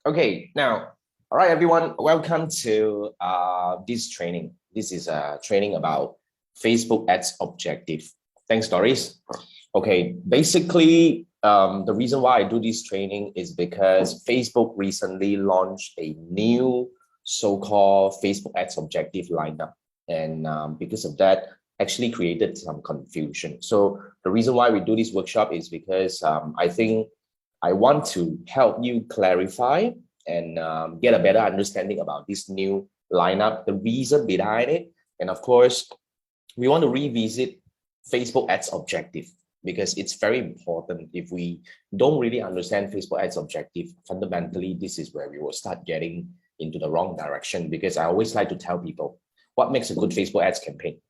Okay, now, all right, everyone, welcome to this training. This is a training about Facebook ads objective. Thanks, Doris. Okay, basically, the reason why I do this training is because Facebook recently launched a new so-called Facebook ads objective lineup. And because of that, actually created some confusion. So the reason why we do this workshop is because I think I want to help you clarify and get a better understanding about this new lineup, the reason behind it. And of course, we want to revisit Facebook ads objective because it's very important. If we don't really understand Facebook ads objective, fundamentally, this is where we will start getting into the wrong direction, because I always like to tell people what makes a good Facebook ads campaign.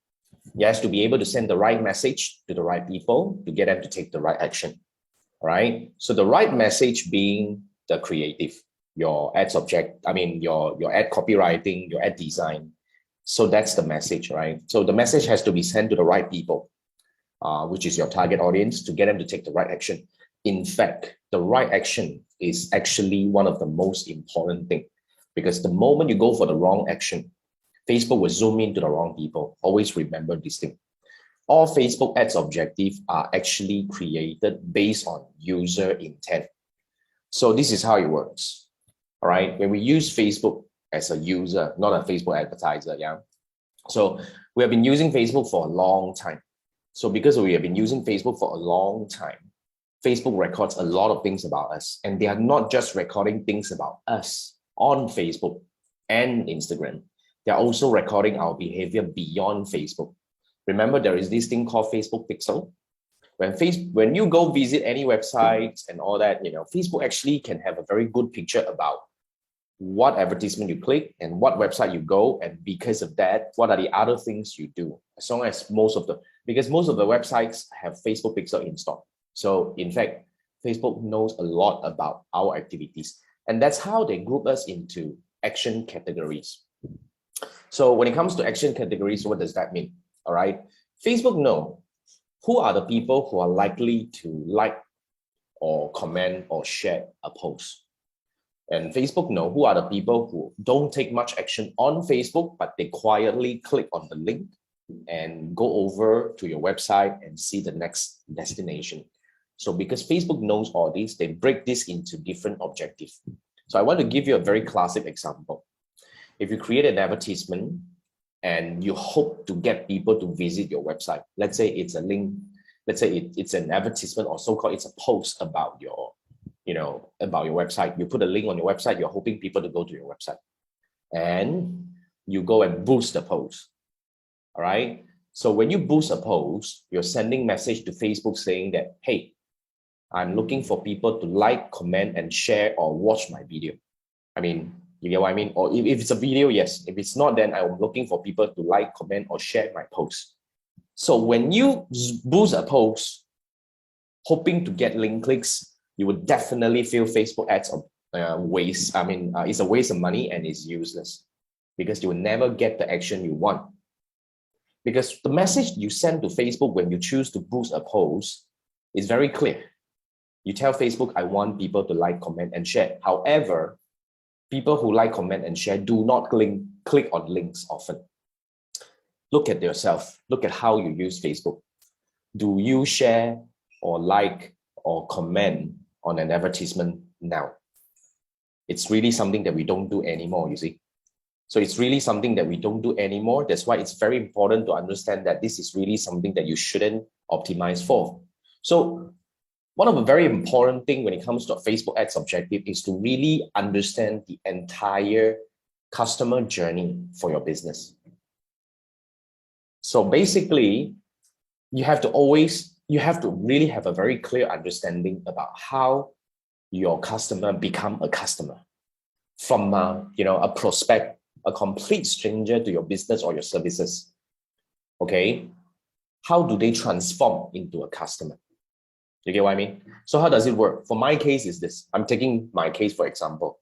You have to be able to send the right message to the right people to get them to take the right action. Right? So the right message being the creative, your ad subject, your ad copywriting, your ad design. So that's the message, right? So the message has to be sent to the right people, which is your target audience, to get them to take the right action. In fact, the right action is actually one of the most important thing, because the moment you go for the wrong action, Facebook will zoom into the wrong people. Always remember this thing. All Facebook ads objectives are actually created based on user intent. So this is how it works. All right. When we use Facebook as a user, not a Facebook advertiser. Yeah. So we have been using Facebook for a long time. So because we have been using Facebook for a long time, Facebook records a lot of things about us. And they are not just recording things about us on Facebook and Instagram. They're also recording our behavior beyond Facebook. Remember, there is this thing called Facebook Pixel. When you go visit any websites and all that, Facebook actually can have a very good picture about what advertisement you click and what website you go. And because of that, what are the other things you do? As long as because most of the websites have Facebook Pixel installed. So in fact, Facebook knows a lot about our activities. And that's how they group us into action categories. So when it comes to action categories, what does that mean? All right. Facebook know who are the people who are likely to like or comment or share a post. And Facebook know who are the people who don't take much action on Facebook, but they quietly click on the link and go over to your website and see the next destination. So because Facebook knows all this, they break this into different objectives. So I want to give you a very classic example. If you create an advertisement and you hope to get people to visit your website, let's say it's a link, let's say it's an advertisement, or so-called it's a post about your website. You put a link on your website, you're hoping people to go to your website, and you go and boost the post. All right. So when you boost a post, you're sending message to Facebook saying that, hey, I'm looking for people to like, comment, and share or watch my video. You get what I mean? Or if it's a video, yes. If it's not, then I'm looking for people to like, comment, or share my post. So when you boost a post, hoping to get link clicks, you would definitely feel Facebook ads waste. It's a waste of money and it's useless, because you will never get the action you want. Because the message you send to Facebook when you choose to boost a post is very clear. You tell Facebook, I want people to like, comment, and share. However, people who like, comment, and share do not click on links often. Look at yourself. Look at how you use Facebook. Do you share or like or comment on an advertisement now? It's really something that we don't do anymore, you see. So it's really something that we don't do anymore. That's why it's very important to understand that this is really something that you shouldn't optimize for. So one of the very important thing when it comes to a Facebook ads objective is to really understand the entire customer journey for your business. So basically, you have to really have a very clear understanding about how your customer become a customer from a prospect, a complete stranger to your business or your services. Okay, how do they transform into a customer? You get what I mean? So how does it work? For my case is this. I'm taking my case for example.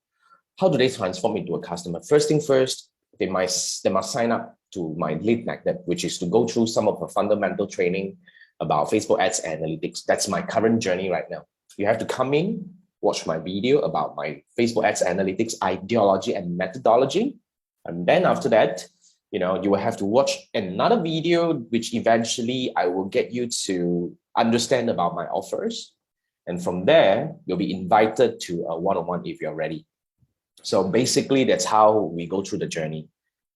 How do they transform into a customer? First thing first, they must sign up to my lead magnet, which is to go through some of the fundamental training about Facebook ads analytics. That's my current journey right now. You have to come in, watch my video about my Facebook ads analytics ideology and methodology. And then after that, you will have to watch another video, which eventually I will get you to understand about my offers. And from there, you'll be invited to a one-on-one if you're ready. So basically, that's how we go through the journey.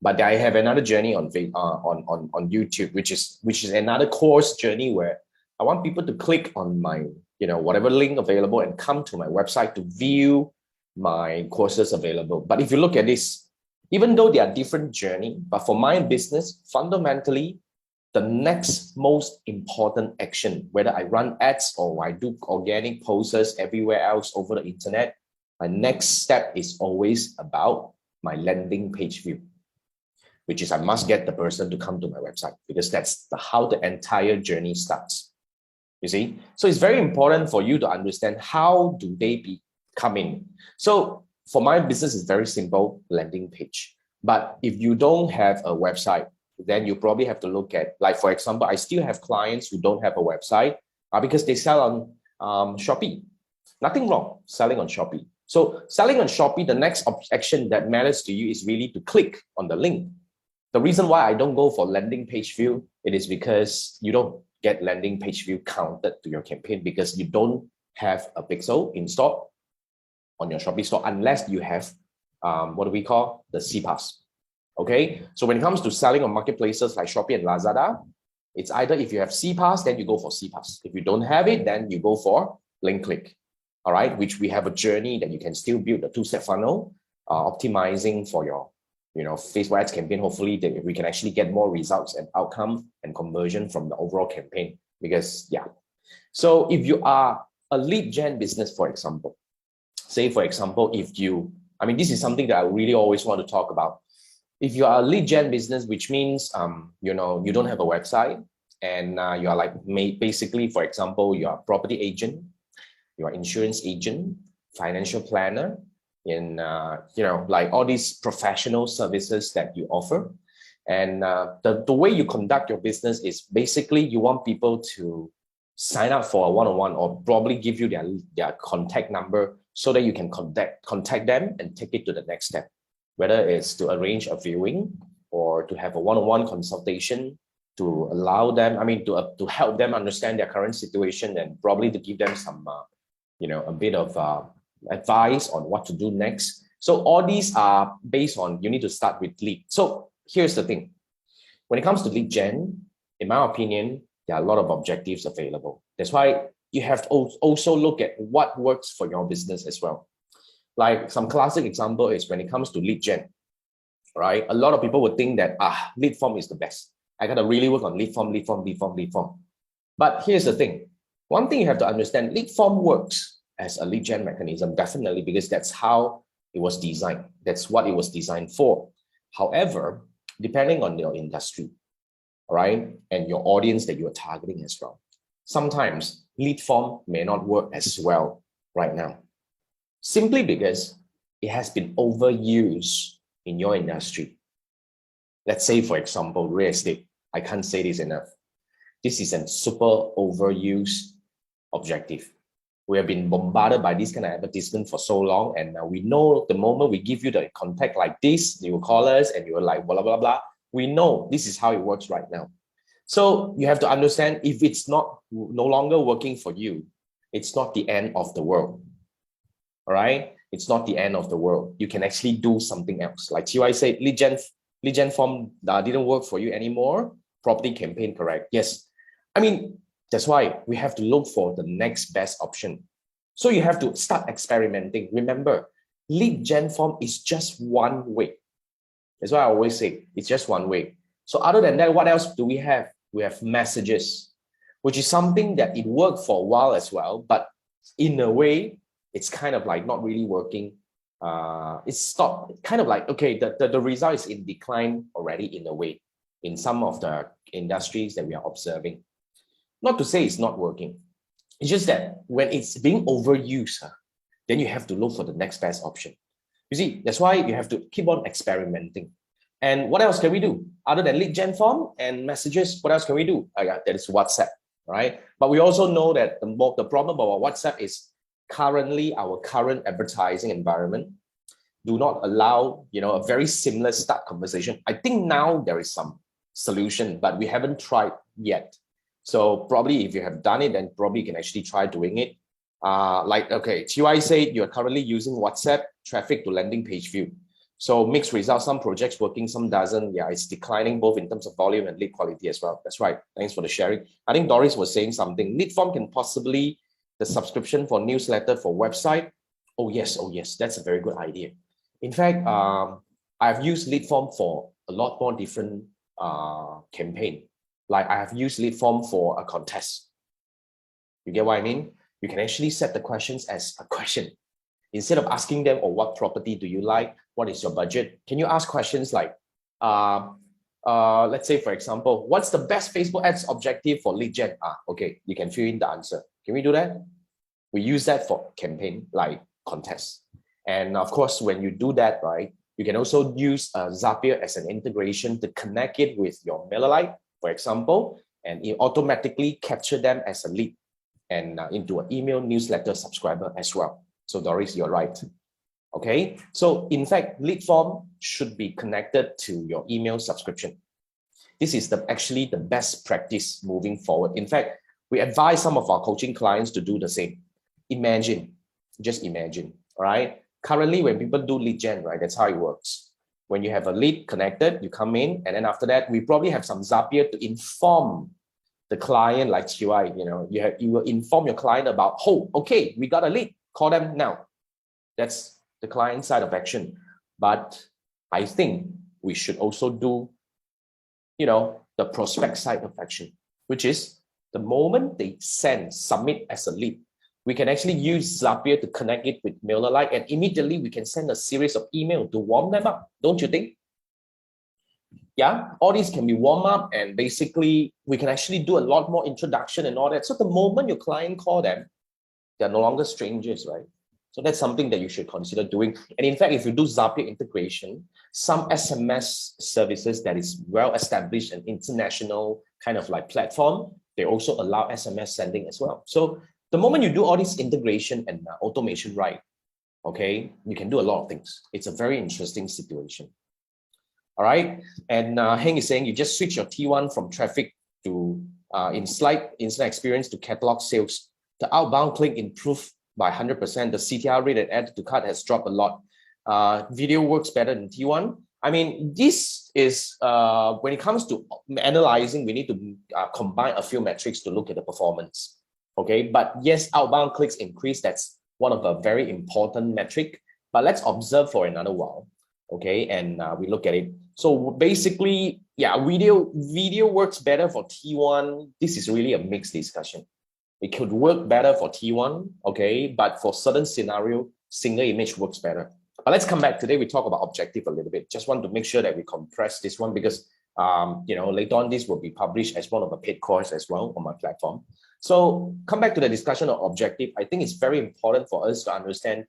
But I have another journey on YouTube, which is another course journey where I want people to click on my whatever link available and come to my website to view my courses available. But if you look at this, even though they are different journey, but for my business, fundamentally, the next most important action, whether I run ads or I do organic posts everywhere else over the internet, my next step is always about my landing page view, which is I must get the person to come to my website, because that's how the entire journey starts. You see? So it's very important for you to understand how do they come in. So for my business, it's very simple, landing page. But if you don't have a website, then you probably have to look at, like, for example, I still have clients who don't have a website because they sell on Shopee. Nothing wrong selling on Shopee. So selling on Shopee, the next action that matters to you is really to click on the link. The reason why I don't go for landing page view, it is because you don't get landing page view counted to your campaign because you don't have a pixel installed on your Shopee store unless you have what do we call the CPAS. Okay, so when it comes to selling on marketplaces like Shopee and Lazada, it's either if you have CPAS, then you go for CPAS. If you don't have it, then you go for link click. All right, which we have a journey that you can still build a two-step funnel, optimizing for your Facebook ads campaign. Hopefully that we can actually get more results and outcome and conversion from the overall campaign. Because so if you are a lead gen business, for example, say for example, this is something that I really always want to talk about. If you are a lead gen business, which means you don't have a website, and you are like basically, for example, you are a property agent, you are insurance agent, financial planner, in like all these professional services that you offer. And the way you conduct your business is basically you want people to sign up for a one-on-one, or probably give you their contact number so that you can contact them and take it to the next step, whether it's to arrange a viewing or to have a one-on-one consultation to allow them, to help them understand their current situation, and probably to give them some a bit of advice on what to do next. So all these are based on, you need to start with lead. So here's the thing. When it comes to lead gen, in my opinion, there are a lot of objectives available. That's why you have to also look at what works for your business as well. Like some classic example is when it comes to lead gen, right? A lot of people would think that, lead form is the best. I got to really work on lead form. But here's the thing. One thing you have to understand, lead form works as a lead gen mechanism, definitely, because that's how it was designed. That's what it was designed for. However, depending on your industry, right, and your audience that you are targeting as well, sometimes lead form may not work as well right now, simply because it has been overused in your industry. Let's say, for example, real estate. I can't say this enough. This is a super overused objective. We have been bombarded by this kind of advertisement for so long, and we know the moment we give you the contact like this, you will call us and you will like blah, blah, blah. We know this is how it works right now. So you have to understand, if it's no longer working for you, it's not the end of the world. All right? It's not the end of the world. You can actually do something else. Like TY said, lead gen form didn't work for you anymore. Property campaign, correct? Yes. That's why we have to look for the next best option. So you have to start experimenting. Remember, lead gen form is just one way. That's why I always say it's just one way. So other than that, what else do we have? We have messages, which is something that it worked for a while as well, but in a way, it's kind of like not really working. It's stopped, kind of like, okay, the result is in decline already in a way in some of the industries that we are observing. Not to say it's not working. It's just that when it's being overused, then you have to look for the next best option. You see, that's why you have to keep on experimenting. And what else can we do? Other than lead gen form and messages, what else can we do? That is WhatsApp, right? But we also know that the problem about WhatsApp is currently our current advertising environment do not allow, a very similar start conversation. I think now there is some solution, but we haven't tried yet. So probably if you have done it, then probably you can actually try doing it. Okay, TY said you're currently using WhatsApp traffic to landing page view. So mixed results, some projects working, some doesn't. Yeah, it's declining both in terms of volume and lead quality as well. That's right. Thanks for the sharing. I think Doris was saying something. Lead form can possibly, the subscription for newsletter for website. Oh yes, that's a very good idea. In fact, I've used lead form for a lot more different campaign. Like I have used lead form for a contest. You get what I mean? You can actually set the questions as a question. Instead of asking them, what property do you like? What is your budget? Can you ask questions like, let's say, for example, what's the best Facebook ads objective for lead gen? Okay, you can fill in the answer. Can we do that? We use that for campaign, like contests. And of course, when you do that, right, you can also use Zapier as an integration to connect it with your MailerLite, for example, and it automatically capture them as a lead and into an email newsletter subscriber as well. So Doris, you're right. Okay, so in fact, lead form should be connected to your email subscription. This is actually the best practice moving forward. In fact, we advise some of our coaching clients to do the same. Just imagine, all right? Currently, when people do lead gen, right, that's how it works. When you have a lead connected, you come in, and then after that, we probably have some Zapier to inform the client, like QI, you will inform your client about, okay, we got a lead, call them now. That's the client side of action. But I think we should also do, the prospect side of action, which is the moment they submit as a lead, we can actually use Zapier to connect it with MailerLite, and immediately we can send a series of emails to warm them up, don't you think? Yeah, all these can be warm up, and basically we can actually do a lot more introduction and all that. So the moment your client call them, they're no longer strangers, right? So that's something that you should consider doing. And in fact, if you do Zapier integration, some SMS services that is well established and international kind of like platform, they also allow SMS sending as well. So the moment you do all this integration and automation right, okay, you can do a lot of things. It's a very interesting situation. All right, and Heng is saying you just switch your T1 from traffic to instant experience to catalog sales. The outbound click improved by 100%. The CTR rate and add to cart has dropped a lot. Video works better than T1. I mean, this is when it comes to analyzing, we need to combine a few metrics to look at the performance. Okay, but yes, outbound clicks increase. That's one of the very important metric. But let's observe for another while. Okay, and we look at it. So basically, yeah, video works better for T1. This is really a mixed discussion. It could work better for T1, okay, but for certain scenario, single image works better. But let's come back. Today we talk about objective a little bit. Just want to make sure that we compress this one because later on this will be published as one of the paid course as well on my platform. So come back to the discussion of objective. I think it's very important for us to understand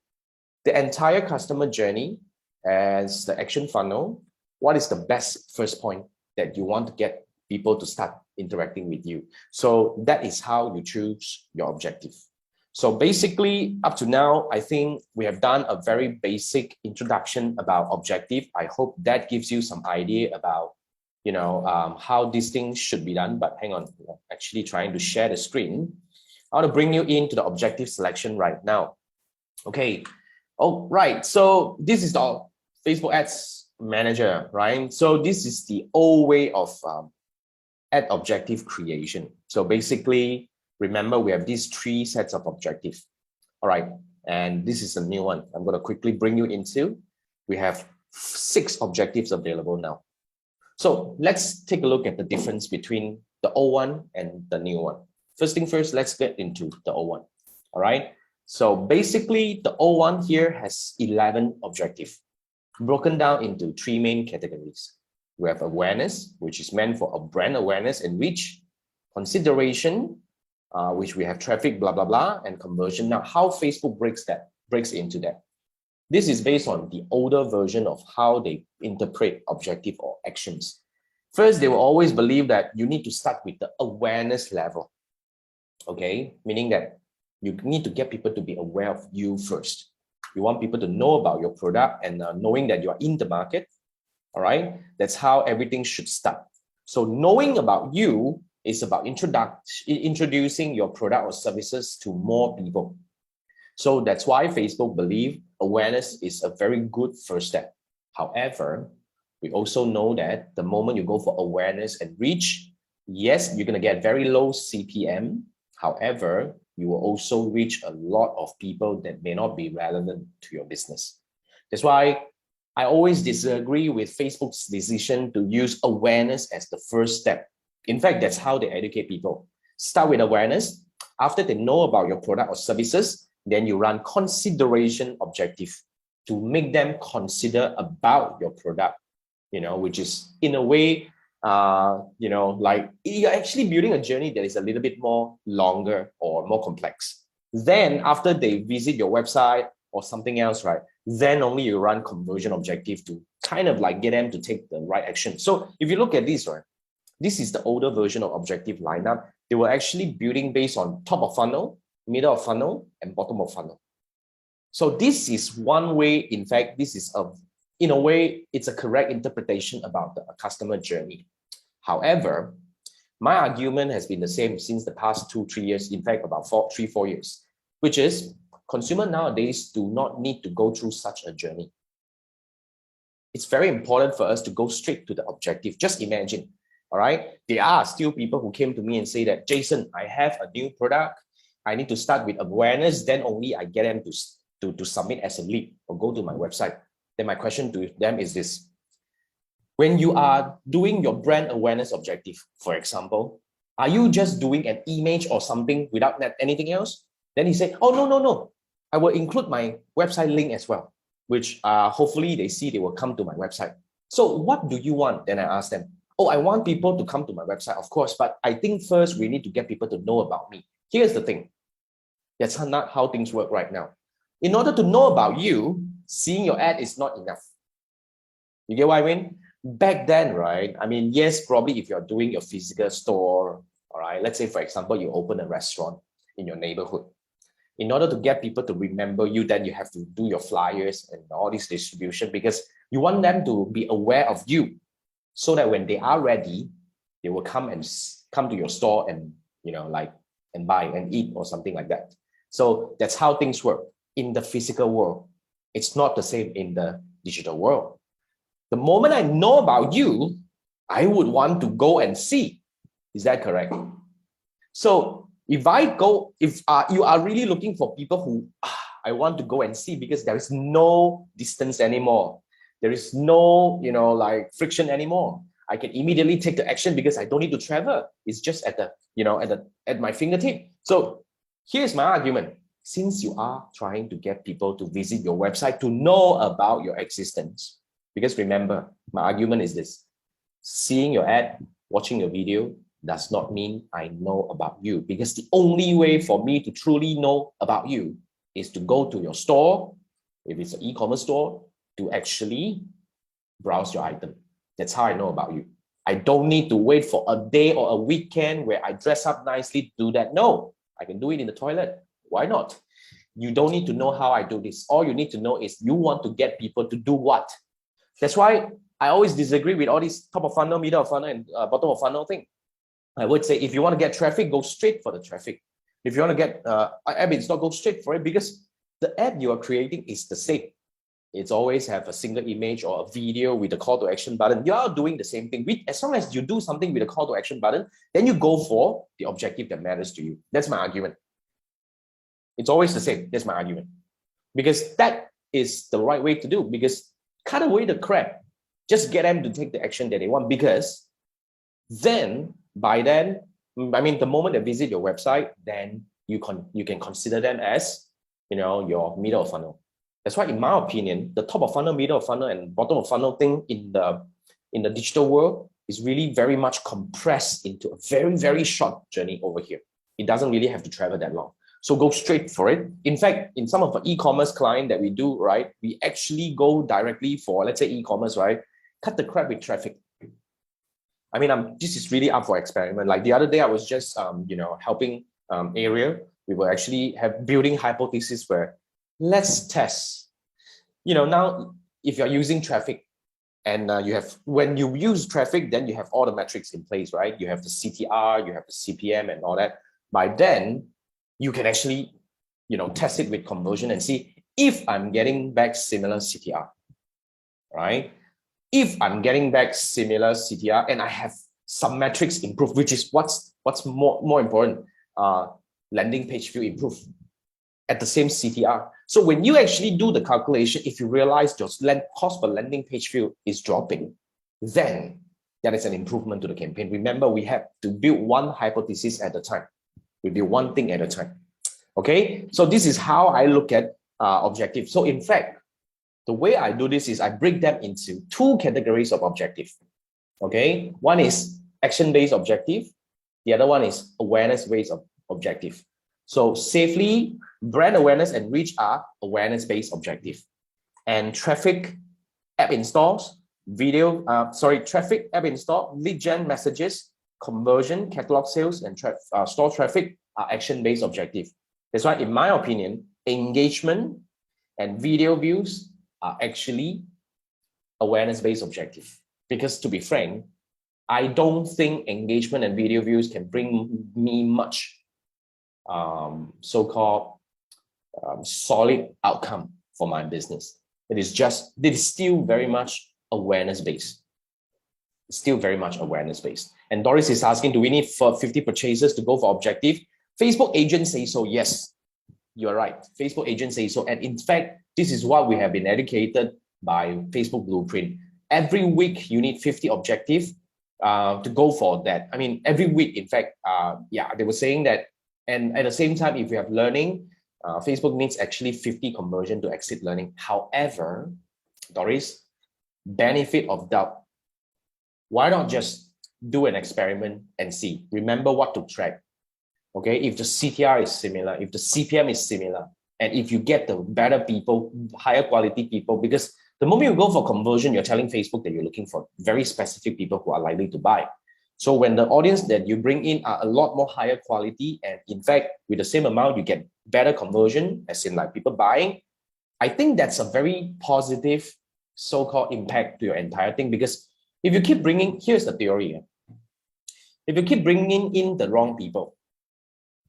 the entire customer journey as the action funnel. What is the best first point that you want to get people to start interacting with you? So that is how you choose your objective. So basically, up to now, I think we have done a very basic introduction about objective. I hope that gives you some idea about, how these things should be done. But hang on, I'm actually trying to share the screen. I want to bring you into the objective selection right now. Okay. Oh, right. So this is the Facebook Ads Manager, right? So this is the old way of ad objective creation. So basically, remember we have these 3 sets of objectives. All right, and this is a new one. I'm going to quickly bring you into. We have 6 objectives available now. So let's take a look at the difference between the old one and the new one. First thing first, let's get into the old one. All right. So basically, the old one here has 11 objectives, broken down into 3 main categories. We have awareness, which is meant for a brand awareness and reach, consideration, which we have traffic, blah, blah, blah, and conversion. Now, how Facebook breaks into that. This is based on the older version of how they interpret objective or actions. First, they will always believe that you need to start with the awareness level. Okay, meaning that You need to get people to be aware of you first. You want people to know about your product and knowing that you are in the market. All right, that's how everything should start. So knowing about you is about introducing your product or services to more people. So that's why Facebook believe awareness is a very good first step. However, we also know that the moment you go for awareness and reach, yes, you're going to get very low CPM. However, you will also reach a lot of people that may not be relevant to your business. That's why I always disagree with Facebook's decision to use awareness as the first step. In fact, that's how they educate people. Start with awareness. After they know about your product or services, then you run consideration objective to make them consider about your product, which is in a way, like you're actually building a journey that is a little bit more longer or more complex. Then after they visit your website or something else, right, then only you run conversion objective to kind of like get them to take the right action. So if you look at this, right, this is the older version of objective lineup. They were actually building based on top of funnel, middle of funnel, and bottom of funnel. So this is one way. In fact, this is in a way, it's a correct interpretation about the customer journey. However, my argument has been the same since the past 2-3 years. In fact, about 3-4 years, which is consumers nowadays do not need to go through such a journey. It's very important for us to go straight to the objective. Just imagine, all right? There are still people who came to me and say that, Jason, I have a new product. I need to start with awareness. Then only I get them to submit as a lead or go to my website. Then my question to them is this. When you are doing your brand awareness objective, for example, are you just doing an image or something without anything else? Then he said, oh, no. I will include my website link as well, which hopefully they will come to my website. So what do you want? Then I ask them, oh, I want people to come to my website, of course, but I think first we need to get people to know about me. Here's the thing. That's not how things work right now. In order to know about you, seeing your ad is not enough. You get what I mean? Back then, right? I mean, yes, probably if you're doing your physical store, all right, let's say, for example, you open a restaurant in your neighborhood. In order to get people to remember you, then you have to do your flyers and all this distribution because you want them to be aware of you so that when they are ready, they will come to your store and, and buy and eat or something like that. So that's how things work in the physical world. It's not the same in the digital world. The moment I know about you, I would want to go and see. Is that correct? So if you are really looking for people who I want to go and see because there is no distance anymore. There is no, friction anymore. I can immediately take the action because I don't need to travel. It's just at my fingertip. So here's my argument. Since you are trying to get people to visit your website to know about your existence, because remember, my argument is this. Seeing your ad, watching your video does not mean I know about you because the only way for me to truly know about you is to go to your store, if it's an e-commerce store, to actually browse your item. That's how I know about you. I don't need to wait for a day or a weekend where I dress up nicely to do that. No, I can do it in the toilet. Why not? You don't need to know how I do this. All you need to know is you want to get people to do what. That's why I always disagree with all these top of funnel, middle of funnel, and bottom of funnel thing. I would say if you want to get traffic, go straight for the traffic. If you want to get app install, go straight for it because the app you are creating is the same. It's always have a single image or a video with a call to action button. You are doing the same thing. As long as you do something with a call to action button, then you go for the objective that matters to you. That's my argument. It's always the same. That's my argument. Because that is the right way to do. Because cut away the crap. Just get them to take the action that they want. Because then, by then, the moment they visit your website, then you can consider them as, your middle of funnel. That's why, in my opinion, the top of funnel, middle of funnel, and bottom of funnel thing in the digital world is really very much compressed into a very, very short journey over here. It doesn't really have to travel that long. So go straight for it. In fact, in some of the e-commerce clients that we do, right, we actually go directly for, let's say, e-commerce, right, cut the crap with traffic. This is really up for experiment. Like the other day, I was just, helping area we will actually have building hypothesis where let's test. Now if you're using traffic and when you use traffic, then you have all the metrics in place, right? You have the CTR, you have the CPM and all that. By then, you can actually, test it with conversion and see if I'm getting back similar CTR, right? If I'm getting back similar CTR and I have some metrics improve, which is what's more important, landing page view improve at the same CTR. So when you actually do the calculation, if you realize your cost per landing page view is dropping, then that is an improvement to the campaign. Remember, we have to build one hypothesis at a time. We build one thing at a time. Okay, so this is how I look at objective. So in fact, the way I do this is I break them into two categories of objective. Okay, one is action-based objective. The other one is awareness-based objective. So safely, brand awareness and reach are awareness-based objective. And traffic, app installs, traffic, app install, lead gen messages, conversion, catalog sales, and store traffic are action-based objective. That's why, in my opinion, engagement and video views are actually awareness-based objective. Because to be frank, I don't think engagement and video views can bring me much so-called solid outcome for my business. It is still very much awareness-based. Still very much awareness-based. And Doris is asking, do we need for 50 purchases to go for objective? Facebook agents say so, yes. You're right. Facebook agents say so. And in fact, this is what we have been educated by Facebook Blueprint. Every week, you need 50 objectives to go for that. I mean, every week, in fact, they were saying that. And at the same time, if you have learning, Facebook needs actually 50 conversion to exit learning. However, Doris, benefit of doubt. Why not just do an experiment and see? Remember what to track. Okay, if the CTR is similar, if the CPM is similar, and if you get the better people, higher quality people, because the moment you go for conversion, you're telling Facebook that you're looking for very specific people who are likely to buy. So when the audience that you bring in are a lot more higher quality, and in fact, with the same amount, you get better conversion, as in like people buying, I think that's a very positive so-called impact to your entire thing. Because if you keep here's the theory. If you keep bringing in the wrong people,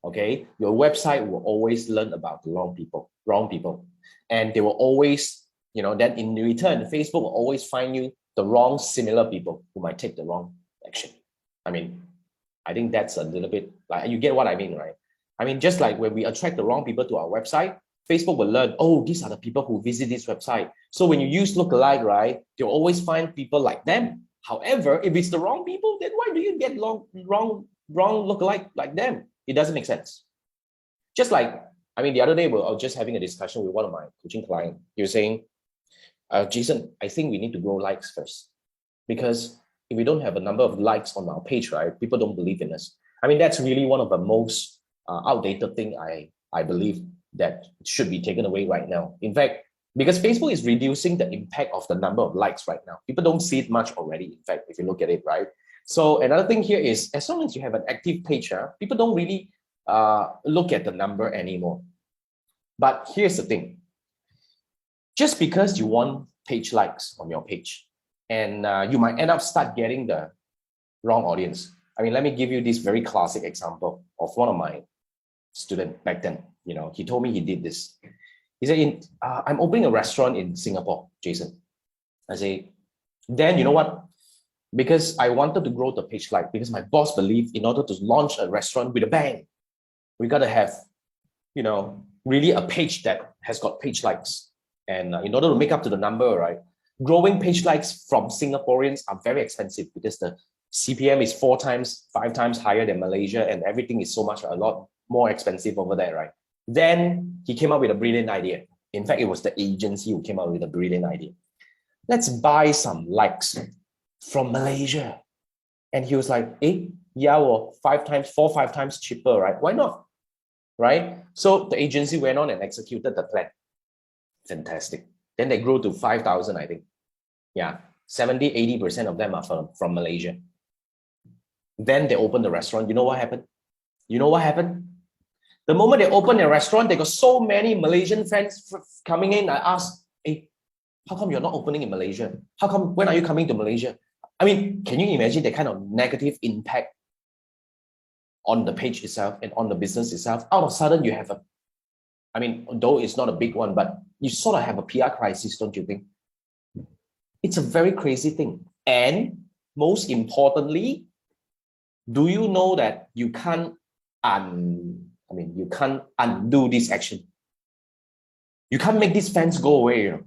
okay, your website will always learn about the wrong people. And they will always, then in return, Facebook will always find you the wrong similar people who might take the wrong action. I mean, I think that's a little bit like, you get what I mean, right? I mean, just like when we attract the wrong people to our website, Facebook will learn, oh, these are the people who visit this website. So when you use lookalike, right, you'll always find people like them. However, if it's the wrong people, then why do you get wrong lookalike like them? It doesn't make sense. Just like, I mean, the other day, I was just having a discussion with one of my coaching clients. He was saying, Jason, I think we need to grow likes first. Because if we don't have a number of likes on our page, right, people don't believe in us. I mean, that's really one of the most outdated thing I believe that should be taken away right now. In fact, because Facebook is reducing the impact of the number of likes right now. People don't see it much already, in fact, if you look at it, right? So another thing here is, as long as you have an active page, people don't really look at the number anymore. But here's the thing. Just because you want page likes on your page, and you might end up start getting the wrong audience. I mean, let me give you this very classic example of one of my students back then. He told me he did this. He said, I'm opening a restaurant in Singapore, Jason. I say, then you know what? Because I wanted to grow the page like, because my boss believed in order to launch a restaurant with a bang, we got to have, really a page that has got page likes. And in order to make up to the number, right, growing page likes from Singaporeans are very expensive because the CPM is 4 times, 5 times higher than Malaysia, and everything is a lot more expensive over there, right? Then he came up with a brilliant idea. In fact, it was the agency who came up with a brilliant idea. Let's buy some likes from Malaysia. And he was like, 4 or 5 times cheaper, right? Why not? Right? So the agency went on and executed the plan. Fantastic. Then they grew to 5,000, I think. Yeah, 70-80% of them are from Malaysia. Then they opened the restaurant. You know what happened? The moment they open a restaurant, they got so many Malaysian friends coming in. I ask, hey, how come you're not opening in Malaysia? How come, when are you coming to Malaysia? I mean, can you imagine the kind of negative impact on the page itself and on the business itself? Out of a sudden, you have a, I mean, though it's not a big one, but you sort of have a PR crisis, don't you think? It's a very crazy thing. And most importantly, do you know that you can't you can't undo this action? You can't make these fans go away. You know?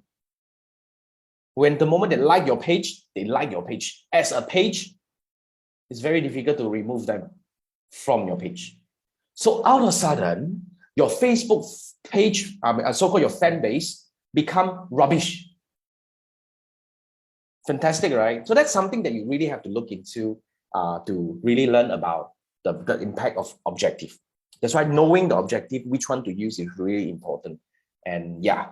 When the moment they like your page, they like your page. As a page, it's very difficult to remove them from your page. So out of a sudden, your Facebook page, so-called your fan base, become rubbish. Fantastic, right? So that's something that you really have to look into to really learn about the impact of objective. That's why knowing the objective, which one to use, is really important. And yeah,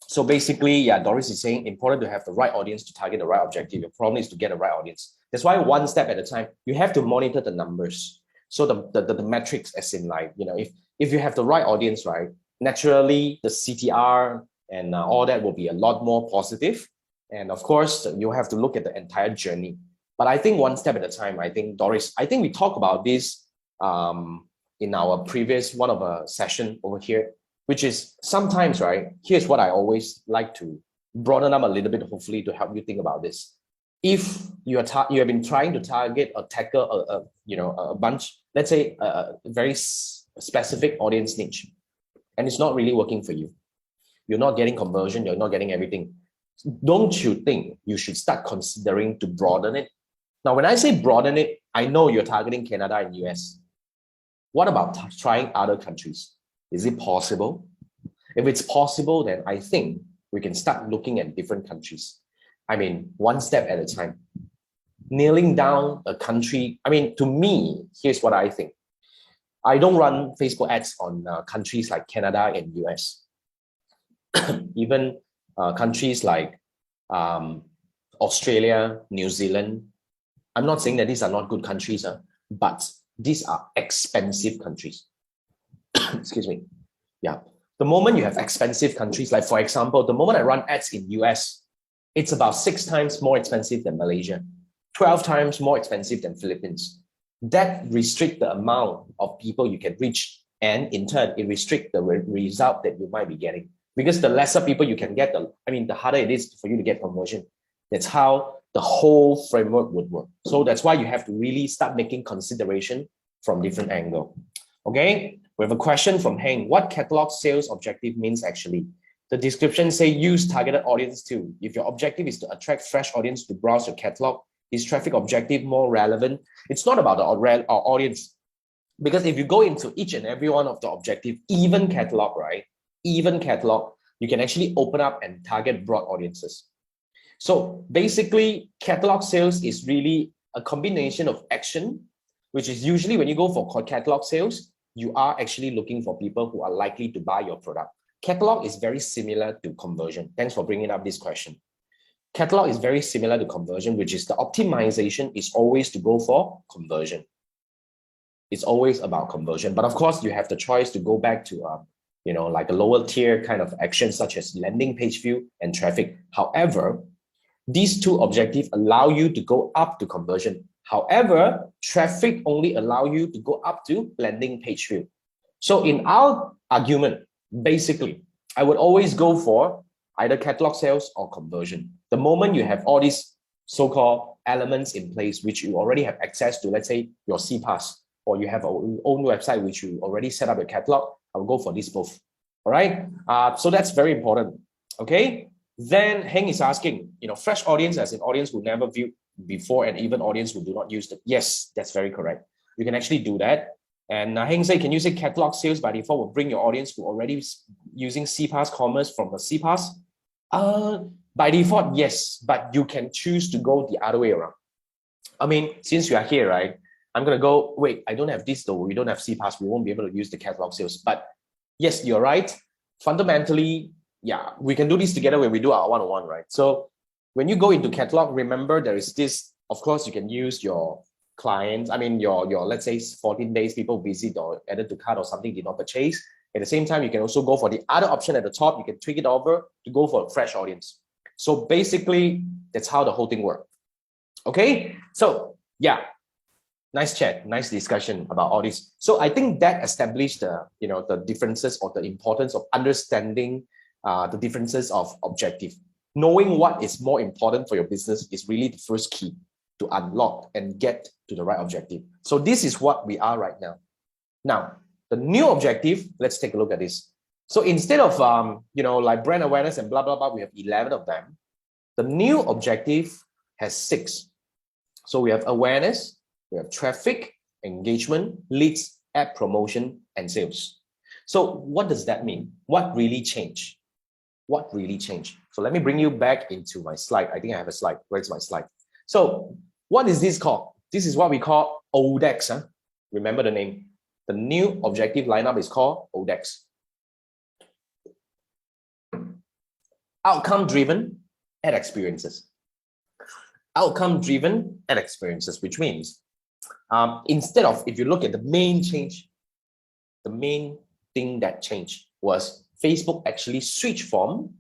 so basically, yeah, Doris is saying important to have the right audience to target the right objective. Your problem is to get the right audience. That's why one step at a time, you have to monitor the numbers. So the metrics, as in like, you know, if you have the right audience, right, naturally the CTR and all that will be a lot more positive. And of course, you have to look at the entire journey. But I think one step at a time, I think, Doris, I think we talked about this in our previous one of a session over here, which is sometimes, right, here's what I always like to broaden up a little bit, hopefully to help you think about this. If you have been trying to target or tackle a bunch, let's say a very specific audience niche, and it's not really working for you, you're not getting conversion, you're not getting everything, don't you think you should start considering to broaden it? Now, when I say broaden it, I know you're targeting Canada and US. What about trying other countries? Is it possible? If it's possible, then I think we can start looking at different countries. I mean, one step at a time. Nailing down a country, I mean, to me, here's what I think. I don't run Facebook ads on countries like Canada and US. Even countries like Australia, New Zealand. I'm not saying that these are not good countries, but these are expensive countries. Excuse me. Yeah. The moment you have expensive countries, like for example, the moment I run ads in US, it's about 6 times more expensive than Malaysia, 12 times more expensive than Philippines. That restricts the amount of people you can reach. And in turn, it restricts the result that you might be getting. Because the lesser people you can get, the harder it is for you to get conversion. That's how the whole framework would work. So that's why you have to really start making consideration from different angle. Okay, we have a question from Heng. What catalog sales objective means actually? The description say use targeted audience too. If your objective is to attract fresh audience to browse your catalog, is traffic objective more relevant? It's not about the audience. Because if you go into each and every one of the objective, even catalog, right? Even catalog, you can actually open up and target broad audiences. So basically, catalog sales is really a combination of action, which is usually when you go for catalog sales, you are actually looking for people who are likely to buy your product. Catalog is very similar to conversion. Thanks for bringing up this question. Catalog is very similar to conversion, which is the optimization is always to go for conversion. It's always about conversion. But of course, you have the choice to go back to like a lower tier kind of action, such as landing page view and traffic. However, these two objectives allow you to go up to conversion. However, traffic only allow you to go up to landing page view. So in our argument, basically, I would always go for either catalog sales or conversion. The moment you have all these so-called elements in place, which you already have access to, let's say your CPass, or you have your own website, which you already set up a catalog, I will go for these both. All right. So that's very important. Okay. Then Heng is asking, fresh audience as an audience who never viewed before and even audience who do not use it. Yes, that's very correct. You can actually do that. And Heng say, can you say catalog sales by default will bring your audience who already using CPass commerce from the CPass? By default, yes, but you can choose to go the other way around. I mean, since you are here, right? I'm going to go, wait, I don't have this though. We don't have CPass. We won't be able to use the catalog sales. But yes, you're right. Fundamentally, yeah, we can do this together when we do our one-on-one, right? So when you go into catalog, remember there is this, of course, you can use your clients, I mean, your let's say 14 days people visit or added to cart or something did not purchase. At the same time, you can also go for the other option at the top. You can tweak it over to go for a fresh audience. So basically, that's how the whole thing works. Okay, so yeah, nice chat, nice discussion about all this. So I think that established the the differences or the importance of understanding the differences of objective. Knowing what is more important for your business is really the first key to unlock and get to the right objective. So this is what we are right now. Now, the new objective, let's take a look at this. So instead of like brand awareness and blah blah blah, we have 11 of them. The new objective has 6. So we have awareness, we have traffic, engagement, leads, app promotion, and sales. So what does that mean? What really changed? What really changed? So let me bring you back into my slide. I think I have a slide. Where's my slide? So what is this called? This is what we call Odex. Huh? Remember the name. The new objective lineup is called Odex. Outcome-driven ad experiences. Outcome-driven ad experiences, which means instead of, if you look at the main change, the main thing that changed was Facebook actually switched from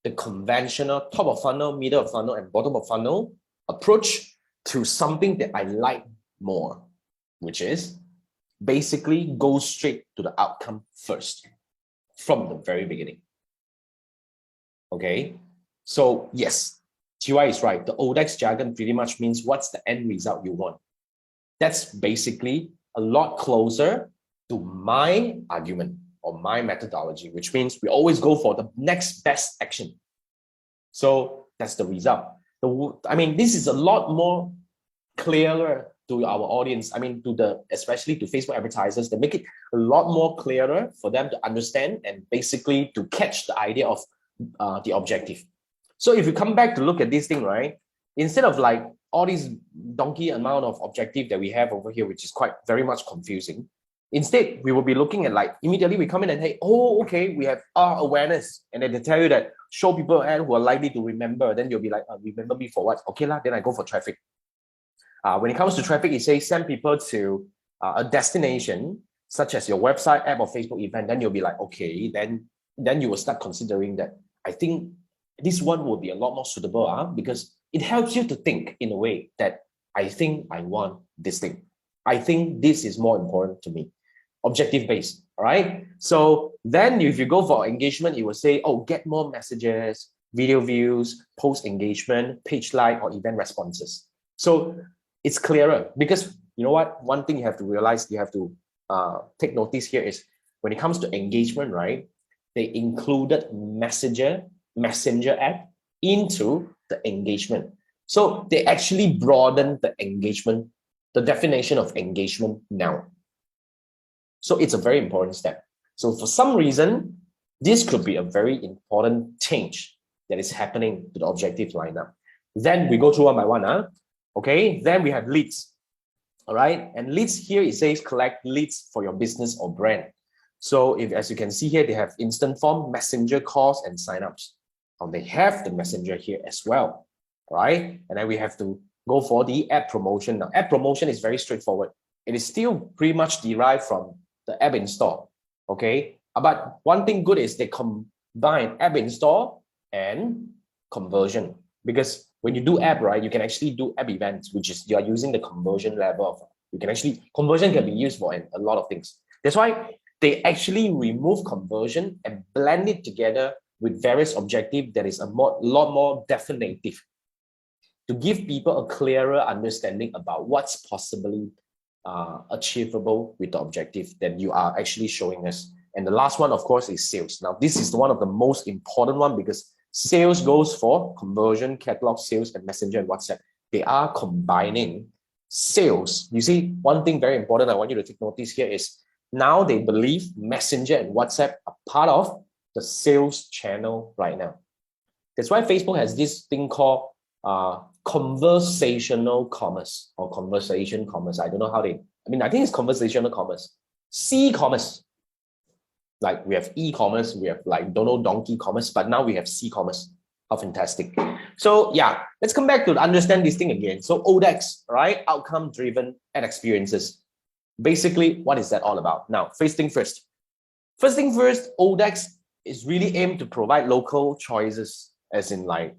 the conventional top of funnel, middle of funnel, and bottom of funnel approach to something that I like more, which is basically go straight to the outcome first from the very beginning. Okay, so yes, TY is right. The Odex jargon pretty much means what's the end result you want. That's basically a lot closer to my argument or my methodology, which means we always go for the next best action. So that's the result. I mean, this is a lot more clearer to our audience. I mean, especially to Facebook advertisers, they make it a lot more clearer for them to understand and basically to catch the idea of the objective. So if you come back to look at this thing, right, instead of like all these donkey amount of objective that we have over here, which is quite very much confusing, instead we will be looking at like immediately we come in and hey, oh, okay, we have awareness, and then they tell you that show people ad who are likely to remember. Then you'll be like, remember me for what? Okay lah, then I go for traffic. When it comes to traffic, it says send people to a destination such as your website, app, or Facebook event. Then you'll be like, okay, then you will start considering that. I think this one will be a lot more suitable because it helps you to think in a way that I think I want this thing. I think this is more important to me. Objective based, all right? So then if you go for engagement, it will say, oh, get more messages, video views, post engagement, page like, or event responses. So it's clearer because you know what? One thing you have to realize, you have to take notice here is when it comes to engagement, right? They included messenger app into the engagement. So they actually broadened the engagement, the definition of engagement now. So it's a very important step. So for some reason, this could be a very important change that is happening to the objective lineup. Then we go through one by one. Okay, then we have leads. All right, and leads here, it says collect leads for your business or brand. So if, as you can see here, they have instant form, messenger calls, and signups. They have the messenger here as well, right? And then we have to go for the app promotion. Now, app promotion is very straightforward. It is still pretty much derived from the app install, okay? But one thing good is they combine app install and conversion, because when you do app, right, you can actually do app events, which is you are using the conversion level of, conversion can be used for a lot of things. That's why they actually remove conversion and blend it together with various objectives that is a lot more definitive to give people a clearer understanding about what's possibly achievable with the objective that you are actually showing us. And the last one, of course, is sales. Now, this is one of the most important one because sales goes for conversion, catalog, sales, and messenger and WhatsApp. They are combining sales. You see, one thing very important I want you to take notice here is now they believe messenger and WhatsApp are part of the sales channel right now. That's why Facebook has this thing called conversational commerce or conversation commerce. I don't know how I think it's conversational commerce. C-commerce. Like we have e-commerce, we have like donkey commerce, but now we have C-commerce. How fantastic. So yeah, let's come back to understand this thing again. So Odex, right? Outcome-driven ad experiences. Basically, what is that all about? Now, first thing first. First thing first, Odex is really aimed to provide local choices, as in like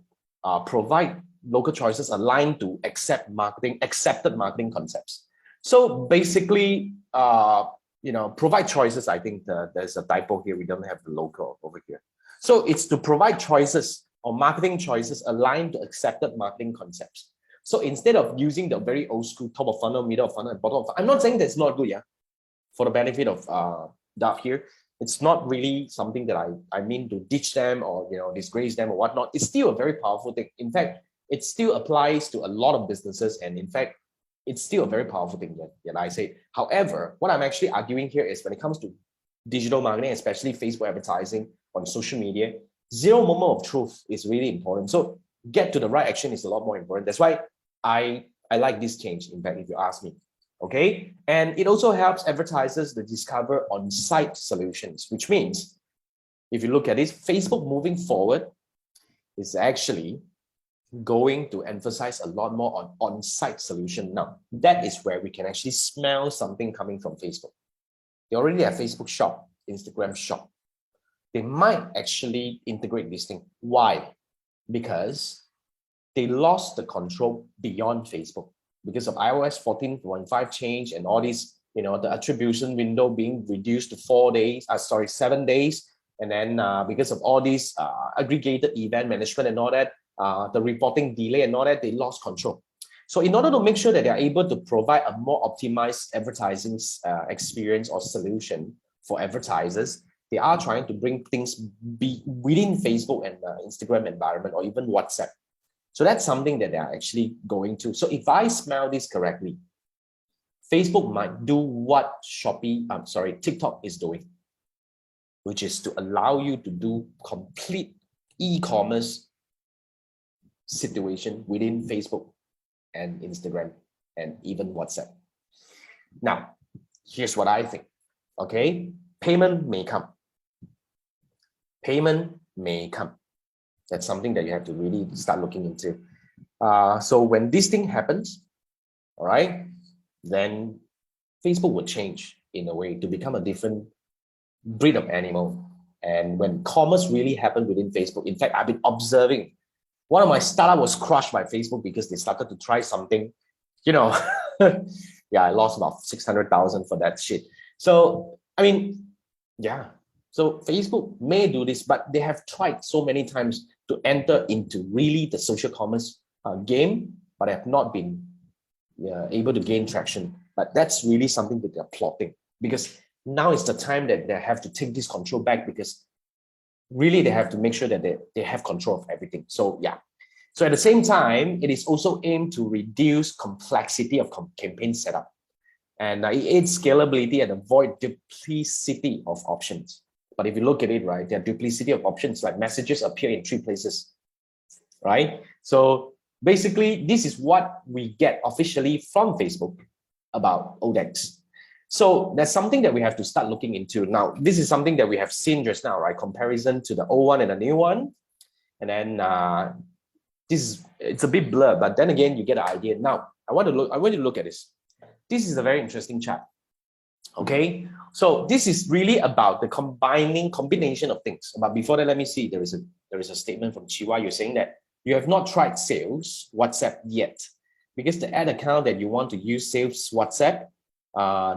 provide local choices aligned to accepted marketing concepts. So basically, provide choices. I think there's a typo here. We don't have the local over here. So it's to provide choices or marketing choices aligned to accepted marketing concepts. So instead of using the very old school top of funnel, middle of funnel, and bottom of funnel, I'm not saying that's not good, yeah. For the benefit of Doug here, it's not really something that I mean to ditch them or disgrace them or whatnot. It's still a very powerful thing. In fact, it still applies to a lot of businesses, and in fact, it's still a very powerful thing that I say. However, what I'm actually arguing here is when it comes to digital marketing, especially Facebook advertising on social media, zero moment of truth is really important. So get to the right action is a lot more important. That's why I like this change, in fact, if you ask me. Okay, and it also helps advertisers to discover on-site solutions, which means if you look at it, Facebook moving forward is actually going to emphasize a lot more on on-site solution. Now, that is where we can actually smell something coming from Facebook. They already have Facebook Shop, Instagram Shop. They might actually integrate this thing. Why? Because they lost the control beyond Facebook. Because of iOS 14.5 change and all these, the attribution window being reduced to 7 days. And then because of all these aggregated event management and all that, the reporting delay and all that, they lost control. So in order to make sure that they're able to provide a more optimized advertising experience or solution for advertisers, they are trying to bring things be within Facebook and Instagram environment or even WhatsApp. So that's something that they're actually going to. So if I smell this correctly, Facebook might do what TikTok is doing, which is to allow you to do complete e-commerce situation within Facebook and Instagram and even WhatsApp. Now, here's what I think. Okay, payment may come. Payment may come. That's something that you have to really start looking into. So when this thing happens, all right, then Facebook will change in a way to become a different breed of animal. And when commerce really happened within Facebook, in fact, I've been observing one of my startups was crushed by Facebook because they started to try something, yeah, I lost about 600,000 for that shit. So, I mean, yeah. So Facebook may do this, but they have tried so many times to enter into really the social commerce game, but have not been able to gain traction. But that's really something that they're plotting, because now is the time that they have to take this control back, because really they have to make sure that they have control of everything. So yeah. So at the same time, it is also aimed to reduce complexity of campaign setup, and it aids scalability and avoid duplicity of options. But if you look at it, right, there are duplicity of options, like messages appear in 3 places, right? So basically, this is what we get officially from Facebook about Odex. So that's something that we have to start looking into. Now, this is something that we have seen just now, right? Comparison to the old one and the new one. And then it's a bit blurred, but then again, you get an idea. Now, I want you to look at this. This is a very interesting chart. Okay, so this is really about the combination of things. But before that, let me see. There is a statement from Chiwa. You're saying that you have not tried sales WhatsApp yet, because the ad account that you want to use sales WhatsApp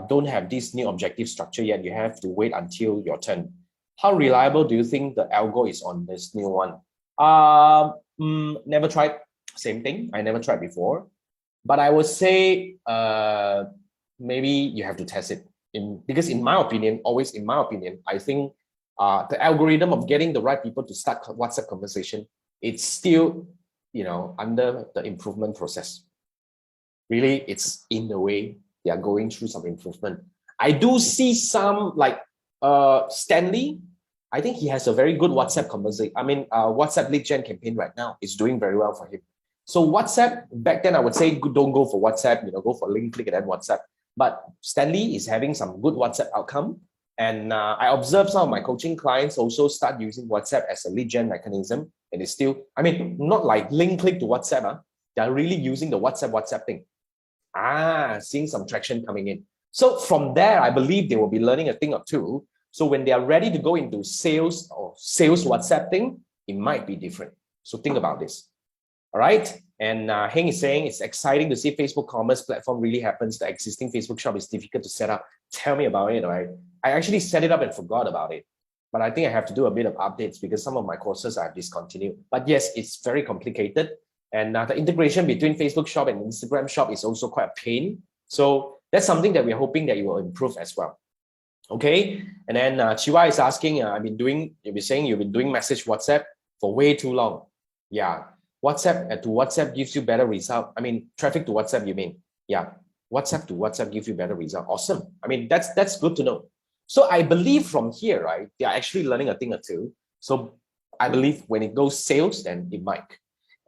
don't have this new objective structure yet. You have to wait until your turn. How reliable do you think the algo is on this new one? Never tried. Same thing. I never tried before, but I would say maybe you have to test it. Because in my opinion, I think the algorithm of getting the right people to start WhatsApp conversation, it's still, under the improvement process. Really, it's in the way they are going through some improvement. I do see some like Stanley. I think he has a very good WhatsApp conversation. WhatsApp lead gen campaign right now is doing very well for him. So WhatsApp, back then I would say don't go for WhatsApp, go for link click and then WhatsApp. But Stanley is having some good WhatsApp outcome. And I observed some of my coaching clients also start using WhatsApp as a lead gen mechanism. And it's still, I mean, not like link click to WhatsApp. They're really using the WhatsApp thing. Seeing some traction coming in. So from there, I believe they will be learning a thing or two. So when they are ready to go into sales or sales WhatsApp thing, it might be different. So think about this. All right. And Heng is saying it's exciting to see Facebook commerce platform really happens. The existing Facebook shop is difficult to set up. Tell me about it. Right. I actually set it up and forgot about it. But I think I have to do a bit of updates because some of my courses I have discontinued. But yes, it's very complicated. And the integration between Facebook shop and Instagram shop is also quite a pain. So that's something that we're hoping that it will improve as well. Okay. And then Chiwa is asking, you've been saying you've been doing message WhatsApp for way too long. Yeah. WhatsApp to WhatsApp gives you better result. I mean, traffic to WhatsApp, you mean? Yeah. WhatsApp to WhatsApp gives you better result. Awesome. I mean, that's good to know. So I believe from here, right, they are actually learning a thing or two. So I believe when it goes sales, then it might.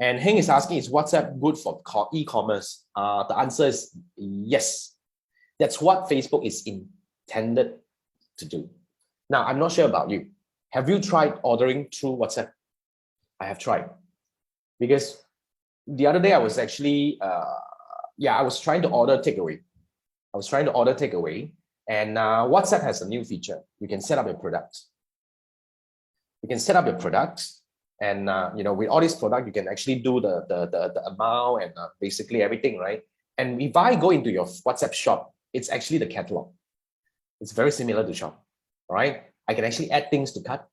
And Heng is asking, is WhatsApp good for e-commerce? The answer is yes. That's what Facebook is intended to do. Now, I'm not sure about you. Have you tried ordering through WhatsApp? I have tried. Because the other day I was actually, I was trying to order takeaway. And WhatsApp has a new feature. You can set up your products. And with all these products, you can actually do the amount and basically everything, right? And if I go into your WhatsApp shop, it's actually the catalog. It's very similar to shop, all right? I can actually add things to cart.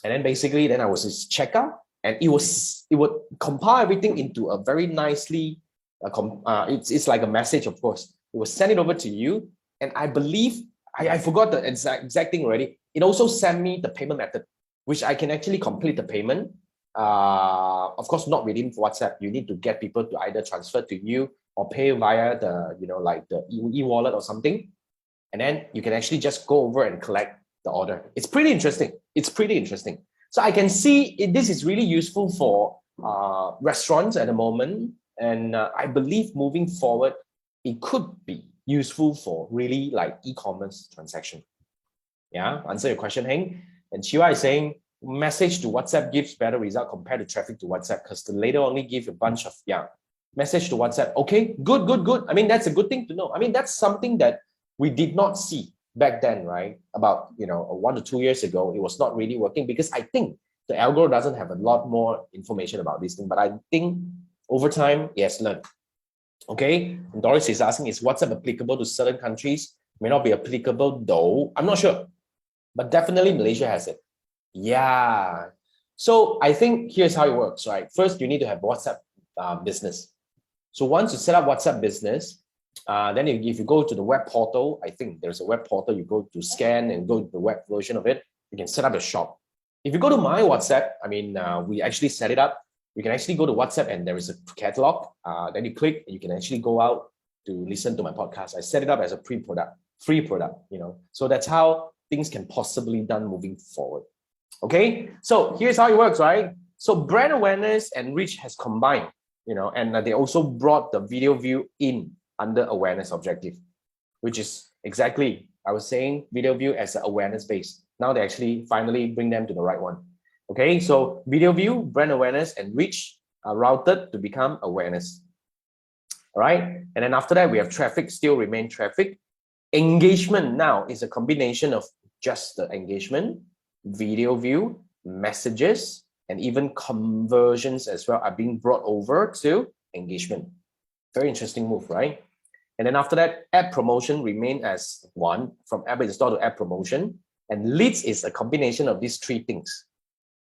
And then basically, then I was just check out, and it would compile everything into a very nicely, it's like a message, of course. It will send it over to you. And I believe, I forgot the exact thing already. It also sent me the payment method, which I can actually complete the payment. Of course, not within WhatsApp. You need to get people to either transfer to you or pay via the, like the e-wallet or something. And then you can actually just go over and collect the order. It's pretty interesting. So I can see this is really useful for restaurants at the moment. And I believe moving forward, it could be useful for really like e-commerce transaction. Yeah, answer your question, Heng. And Chiwa is saying, message to WhatsApp gives better result compared to traffic to WhatsApp because the later only give a bunch of, message to WhatsApp. Okay, good. I mean, that's a good thing to know. I mean, that's something that we did not see back then, right? About, 1 to 2 years ago, it was not really working because I think the algorithm doesn't have a lot more information about this thing, but I think over time, yes, learn. Okay, and Doris is asking, is WhatsApp applicable to certain countries? May not be applicable though. I'm not sure, but definitely Malaysia has it. Yeah. So I think here's how it works, right? First, you need to have WhatsApp business. So once you set up WhatsApp business, then if you go to the web portal, I think there's a web portal, you go to scan and go to the web version of it, you can set up a shop. If you go to my WhatsApp, we actually set it up. You can actually go to WhatsApp and there is a catalog. Then you click and you can actually go out to listen to my podcast. I set it up as a free product, So that's how things can possibly be done moving forward. Okay, so here's how it works, right? So brand awareness and reach has combined, and they also brought the video view in under awareness objective, which is exactly, I was saying video view as an awareness base. Now they actually finally bring them to the right one. Okay, so video view, brand awareness, and reach are routed to become awareness. All right, and then after that, we have traffic, still remain traffic. Engagement now is a combination of just the engagement, video view, messages, and even conversions as well are being brought over to engagement. Very interesting move, right? And then after that, app promotion remain as one, from app install to app promotion. And leads is a combination of these three things,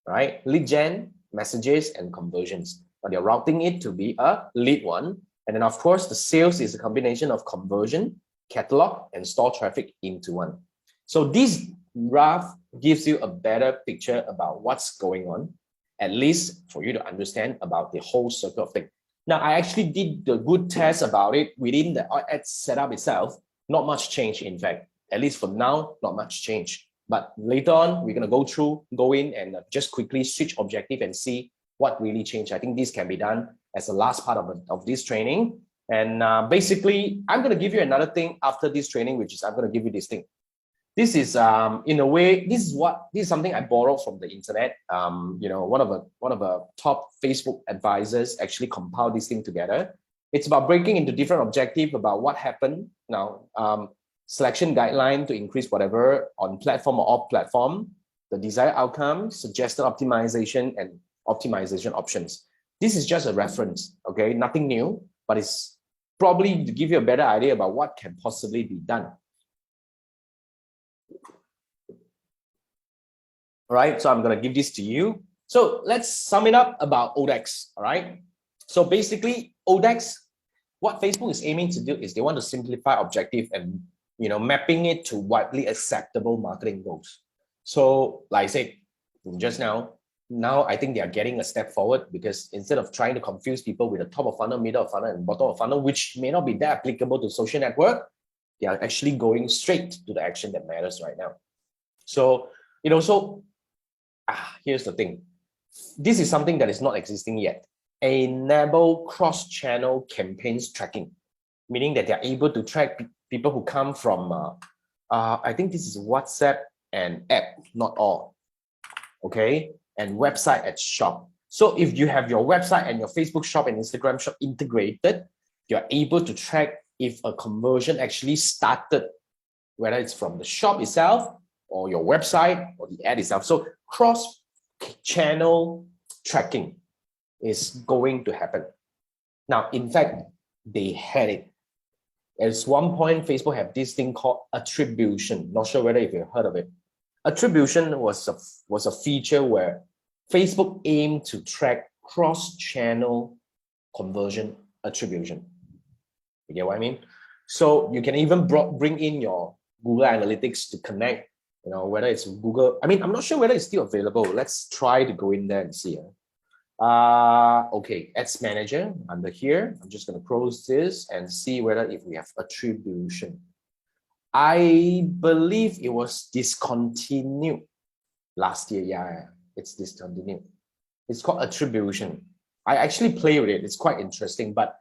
right? Lead gen, messages, and conversions. But you're routing it to be a lead one. And then of course, the sales is a combination of conversion, catalog, and store traffic into one. So this graph gives you a better picture about what's going on, at least for you to understand about the whole circle of things. Now, I actually did the good test about it within the ad setup itself. Not much change, in fact. At least for now, not much change. But later on, we're going to go in and just quickly switch objective and see what really changed. I think this can be done as the last part of this training. And basically, I'm going to give you another thing after this training, which is I'm going to give you this thing. this is in a way, this is something I borrowed from the internet. One of the top Facebook advisors actually compiled this thing together. It's about breaking into different objectives about what happened now. Selection guideline to increase whatever on platform or off platform, the desired outcome, suggested optimization, and optimization options. This is just a reference, okay? Nothing new, but it's probably to give you a better idea about what can possibly be done. All right, so I'm going to give this to you. So let's sum it up about Odex, all right? So basically, Odex, what Facebook is aiming to do is they want to simplify objective and mapping it to widely acceptable marketing goals. So like I said just now I think they are getting a step forward, because instead of trying to confuse people with the top of funnel, middle of funnel, and bottom of funnel, which may not be that applicable to social network, they are actually going straight to the action that matters right now. So, here's the thing. This is something that is not existing yet. Enable cross-channel campaigns tracking, meaning that they're able to track people who come from, I think this is WhatsApp and app, not all, okay? And website at shop. So if you have your website and your Facebook shop and Instagram shop integrated, you're able to track if a conversion actually started, whether it's from the shop itself or your website or the ad itself. So cross-channel tracking is going to happen. Now, in fact, they had it. At one point, Facebook had this thing called attribution. Not sure whether you've heard of it. Attribution was a feature where Facebook aimed to track cross-channel conversion attribution. You get what I mean? So you can even bring in your Google Analytics to connect, whether it's Google. I mean, I'm not sure whether it's still available. Let's try to go in there and see. Okay, Ads Manager under here. I'm just going to close this and see whether if we have attribution. I believe it was discontinued last year. Yeah, it's discontinued. It's called attribution. I actually play with it. It's quite interesting. But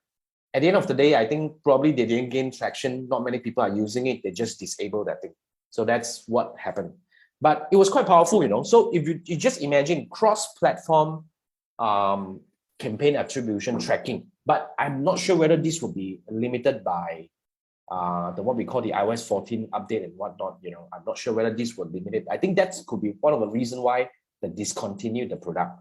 at the end of the day, I think probably they didn't gain traction. Not many people are using it. They just disabled that thing. So that's what happened. But it was quite powerful, So if you just imagine cross-platform campaign attribution tracking, but I'm not sure whether this will be limited by what we call the iOS 14 update and whatnot. I'm not sure whether this will limit it. I think that could be one of the reasons why they discontinued the product.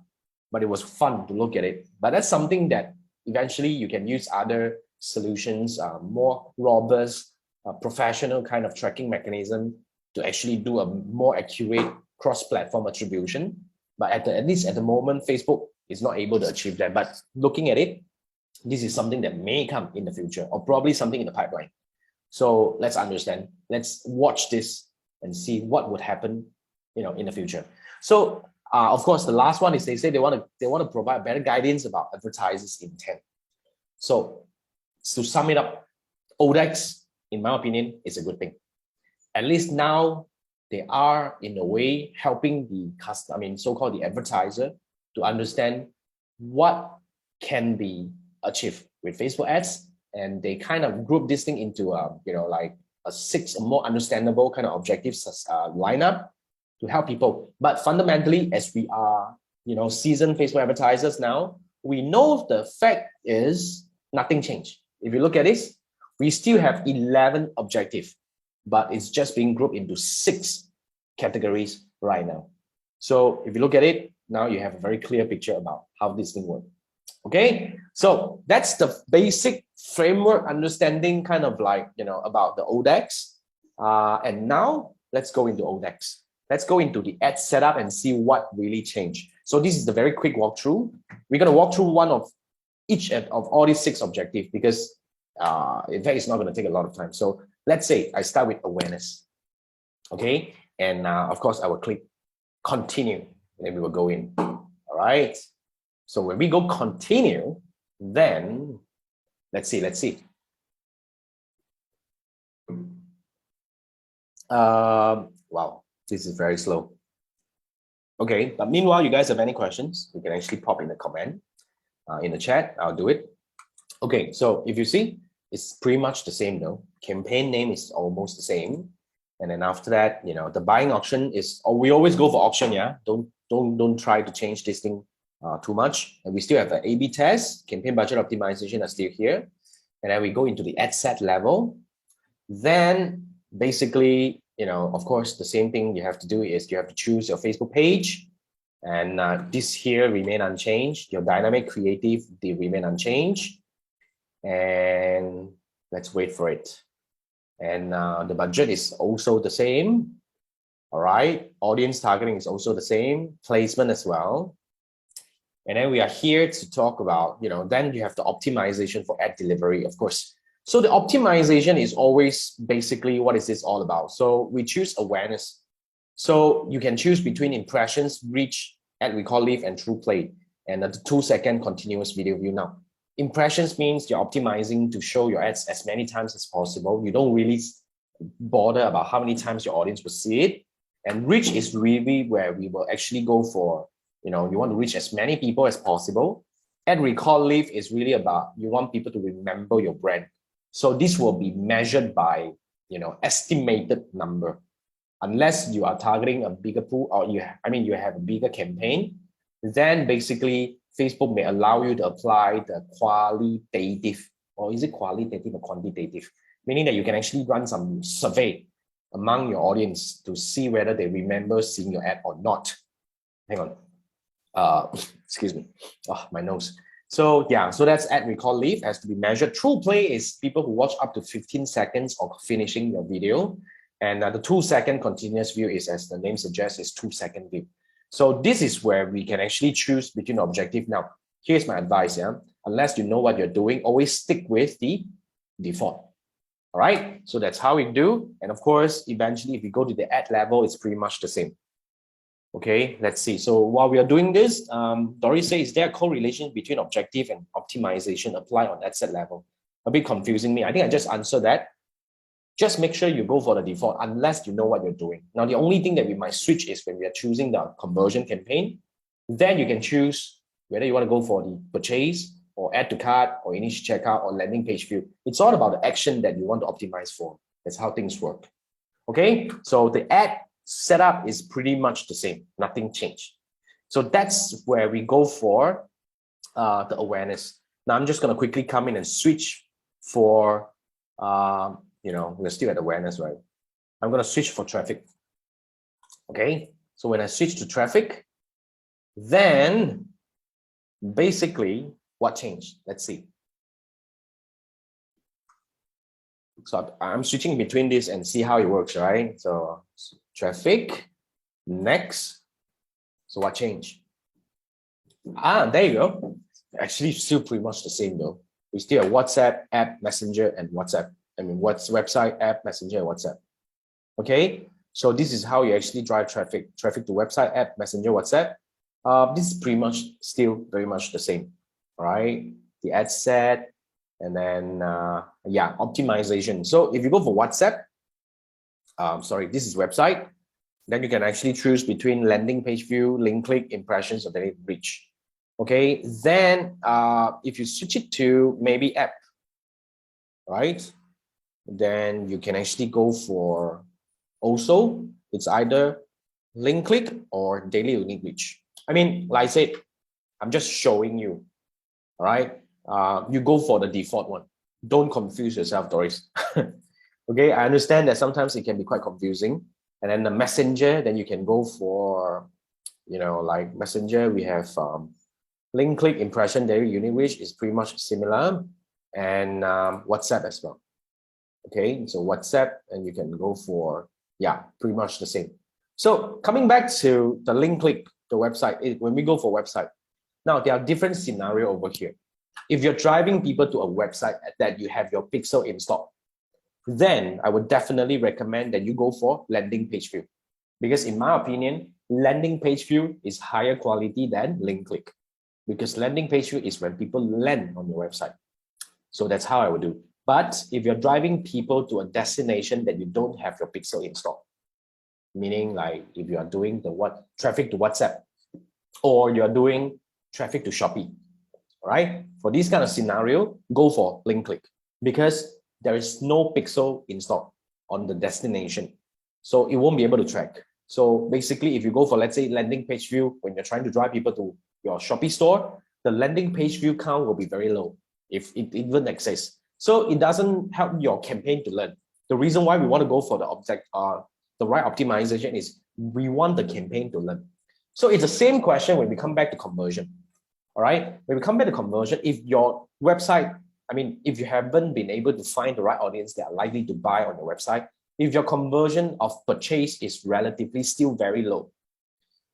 But it was fun to look at it. But that's something that eventually you can use other solutions, more robust, professional kind of tracking mechanism to actually do a more accurate cross-platform attribution. But at least at the moment, Facebook is not able to achieve that. But looking at it, this is something that may come in the future, or probably something in the pipeline. So let's understand. Let's watch this and see what would happen, in the future. So of course, the last one is they say they want to provide better guidance about advertisers' intent. So to sum it up, Odex, in my opinion, is a good thing. At least now they are in a way helping the customer, so-called the advertiser, to understand what can be achieved with Facebook ads. And they kind of group this thing into like a 6 more understandable kind of objectives lineup to help people. But fundamentally, as we are seasoned Facebook advertisers now, we know the fact is nothing changed. If you look at this, we still have 11 objectives, but it's just being grouped into 6 categories right now. So if you look at it, now you have a very clear picture about how this thing works. Okay, so that's the basic framework understanding kind of like, about the Odex. And now let's go into Odex. Let's go into the ad setup and see what really changed. So this is the very quick walkthrough. We're going to walk through one of each of all these 6 objectives because in fact, it's not going to take a lot of time. So let's say I start with awareness. Okay, and of course, I will click continue, and then we will go in. All right. So when we go continue, then let's see. Wow, this is very slow. Okay, but meanwhile, you guys have any questions, you can actually pop in the comment in the chat. I'll do it. Okay, so if you see, it's pretty much the same though. Campaign name is almost the same. And then after that, the buying auction is, we always go for auction, yeah. Don't try to change this thing too much. And we still have the A/B test, campaign budget optimization are still here. And then we go into the ad set level. Then basically, of course, the same thing you have to do is you have to choose your Facebook page. And this here remain unchanged. Your dynamic creative, they remain unchanged. And let's wait for it. And the budget is also the same. All right. Audience targeting is also the same. Placement as well. And then we are here to talk about, then you have the optimization for ad delivery, of course. So the optimization is always basically what is this all about? So we choose awareness. So you can choose between impressions, reach, ad recall lift, and true play, and the 2-second continuous video view. Now, impressions means you're optimizing to show your ads as many times as possible. You don't really bother about how many times your audience will see it. And reach is really where we will actually go for, you want to reach as many people as possible. Ad recall lift is really about you want people to remember your brand. So this will be measured by, estimated number. Unless you are targeting a bigger pool or you have a bigger campaign, then basically Facebook may allow you to apply the qualitative, or is it qualitative or quantitative? Meaning that you can actually run some survey among your audience to see whether they remember seeing your ad or not. Hang on. Excuse me. Oh, my nose. So yeah, so that's ad recall lift, has to be measured. True play is people who watch up to 15 seconds of finishing your video. And the 2-second continuous view is, as the name suggests, is 2-second view. So this is where we can actually choose between objective. Now, here's my advice, yeah. Unless you know what you're doing, always stick with the default. All right, so that's how we do. And of course, eventually, if we go to the ad level, it's pretty much the same. Okay, let's see. So while we are doing this, Doris says, is there a correlation between objective and optimization applied on ad set level? A bit confusing me. I think I just answered that. Just make sure you go for the default unless you know what you're doing. Now, the only thing that we might switch is when we are choosing the conversion campaign. Then you can choose whether you want to go for the purchase or add to cart or initial checkout or landing page view. It's all about the action that you want to optimize for. That's how things work. Okay, so the ad setup is pretty much the same. Nothing changed. So that's where we go for the awareness. Now, I'm just going to quickly come in and switch for we're still at awareness, right? I'm going to switch for traffic. Okay, so when I switch to traffic, then basically what changed? Let's see. So I'm switching between this and see how it works, right? So traffic, next. So what changed? There you go. Actually, still pretty much the same though. We still have WhatsApp, app, messenger, and WhatsApp. What's website, app, messenger, and WhatsApp. Okay, so this is how you actually drive traffic to website, app, messenger, WhatsApp. This is pretty much still very much the same, right? The ad set, and then optimization. So if you go for WhatsApp, this is website, then you can actually choose between landing page view, link click, impressions, or dynamic reach. Okay, then if you switch it to maybe app, right? Then you can actually go for also, it's either link click or daily unique reach. Like I said, I'm just showing you, all right? You go for the default one. Don't confuse yourself, Doris. Okay, I understand that sometimes it can be quite confusing. And then the messenger, then you can go for, like messenger, we have link click, impression, daily unique reach is pretty much similar. And WhatsApp as well. Okay, so WhatsApp, and you can go for, pretty much the same. So coming back to the link click, the website, when we go for website, now there are different scenario over here. If you're driving people to a website that you have your pixel installed, then I would definitely recommend that you go for landing page view. Because in my opinion, landing page view is higher quality than link click. Because landing page view is when people land on your website. So that's how I would do. But if you're driving people to a destination that you don't have your pixel installed, meaning like if you are doing the traffic to WhatsApp, or you're doing traffic to Shopee, right? For this kind of scenario, go for link click because there is no pixel installed on the destination. So it won't be able to track. So basically, if you go for, let's say, landing page view, when you're trying to drive people to your Shopee store, the landing page view count will be very low if it even exists. So it doesn't help your campaign to learn. The reason why we want to go for the right optimization is we want the campaign to learn. So it's the same question when we come back to conversion. All right. When we come back to conversion, if your website, if you haven't been able to find the right audience that are likely to buy on your website, if your conversion of purchase is relatively still very low.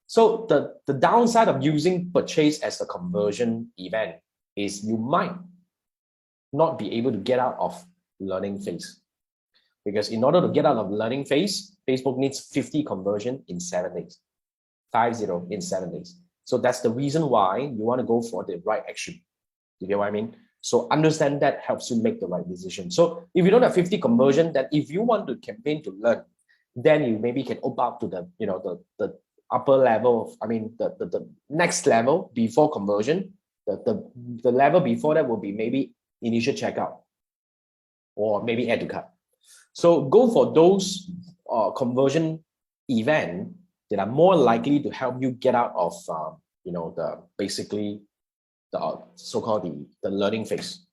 So the downside of using purchase as a conversion event is you might not be able to get out of learning phase. Because in order to get out of learning phase, Facebook needs 50 conversion in 7 days. 50 in 7 days. So that's the reason why you want to go for the right action. You get what I mean? So understand that helps you make the right decision. So if you don't have 50 conversion, then if you want to campaign to learn, then you maybe can open up to the upper level of, the next level before conversion. The level before that will be maybe initial checkout or maybe add to cart. So go for those conversion event that are more likely to help you get out of the so-called the learning phase.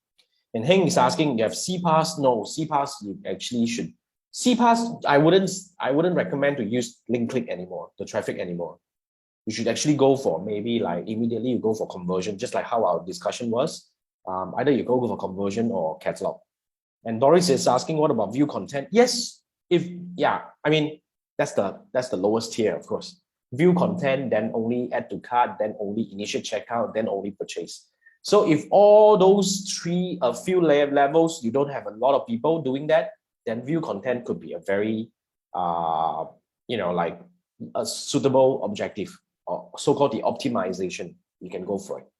And Heng is asking, you have CPAS? No, CPAS you actually should. CPAS, I wouldn't recommend to use link click anymore, the traffic anymore. You should actually go for maybe like immediately you go for conversion, just like how our discussion was. Either you go for conversion or catalog. And Doris is asking, what about view content? Yes, that's the lowest tier, of course. View content, then only add to cart, then only initial checkout, then only purchase. So if all those a few levels, you don't have a lot of people doing that, then view content could be a very, like a suitable objective, or so-called the optimization. You can go for it.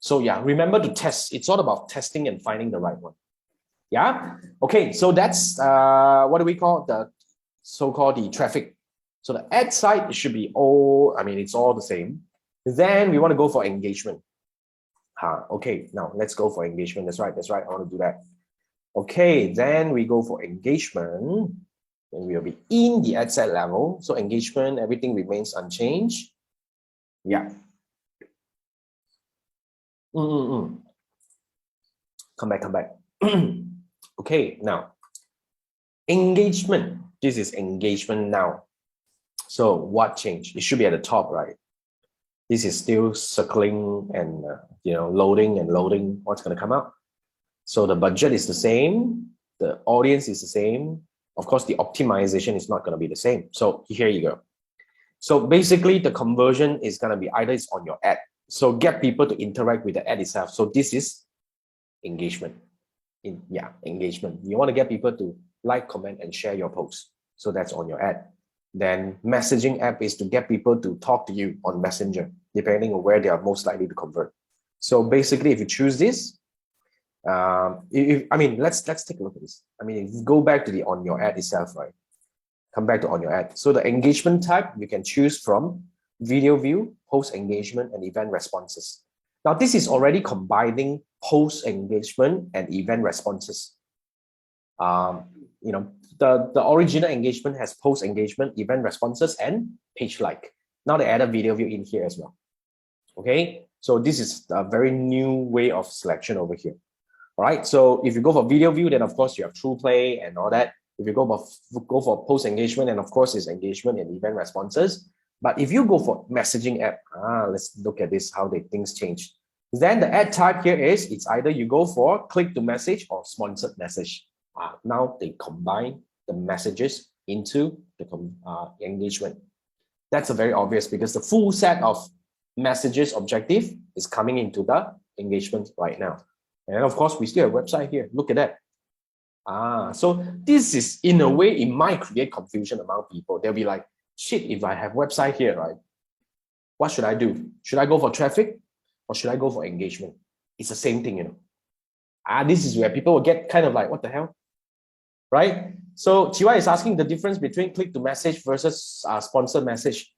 So yeah, remember to test. It's all about testing and finding the right one. Yeah. Okay. So that's what do we call the so-called the traffic. So the ad side should be it's all the same. Then we want to go for engagement. Okay, now let's go for engagement. That's right. I want to do that. Okay, then we go for engagement. And we'll be in the ad set level. So engagement, everything remains unchanged. Yeah. Come back. Okay, now engagement. This is engagement now. So what changed? It should be at the top, right? This is still circling and loading what's going to come out. So the budget is the same, the audience is the same. Of course, the optimization is not going to be the same. So here you go. So basically, the conversion is going to be either it's on your ad. So get people to interact with the ad itself. So this is engagement. Engagement. You want to get people to like, comment, and share your post. So that's on your ad. Then messaging app is to get people to talk to you on Messenger, depending on where they are most likely to convert. So basically, if you choose this, let's take a look at this. If you go back to the on your ad itself, right? Come back to on your ad. So the engagement type, you can choose from video view, post engagement, and event responses. Now, this is already combining post engagement and event responses. The original engagement has post engagement, event responses, and page like. Now they added video view in here as well. Okay, so this is a very new way of selection over here. All right, so if you go for video view, then of course you have true play and all that. If you go for post engagement, and of course it's engagement and event responses. But if you go for messaging app, let's look at this, how the things change. Then the ad type here is, it's either you go for click to message or sponsored message. Now they combine the messages into the engagement. That's a very obvious, because the full set of messages objective is coming into the engagement right now. And of course, we still have a website here. Look at that. So this is, in a way, it might create confusion among people. They'll be like, shit, if I have website here, right? What should I do? Should I go for traffic or should I go for engagement? It's the same thing, This is where people will get kind of like, what the hell? Right? So Chiwa is asking the difference between click to message versus sponsored message.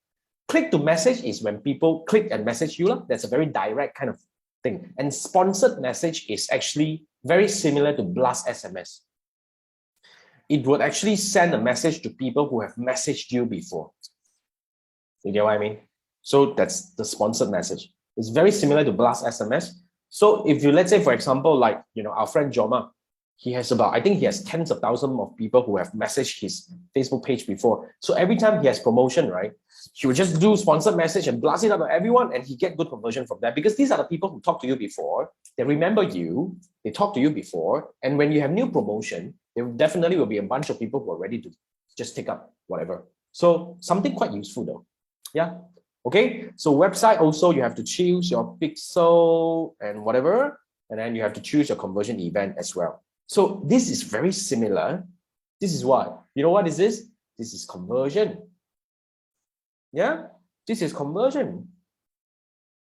Click to message is when people click and message you. That's a very direct kind of thing. And sponsored message is actually very similar to blast SMS. it would actually send a message to people who have messaged you before. You get what I mean? So that's the sponsored message. It's very similar to blast SMS. So if you, let's say, for example, like, our friend Joma, he has I think he has tens of thousands of people who have messaged his Facebook page before. So every time he has promotion, right, he will just do sponsored message and blast it out to everyone, and he get good conversion from that, because these are the people who talked to you before. They remember you, they talked to you before, and when you have new promotion, there definitely will be a bunch of people who are ready to just take up whatever. So something quite useful though. Yeah. Okay. So website also, you have to choose your pixel and whatever, and then you have to choose your conversion event as well. So this is very similar. This is what? You know what is this? This is conversion. Yeah, this is conversion.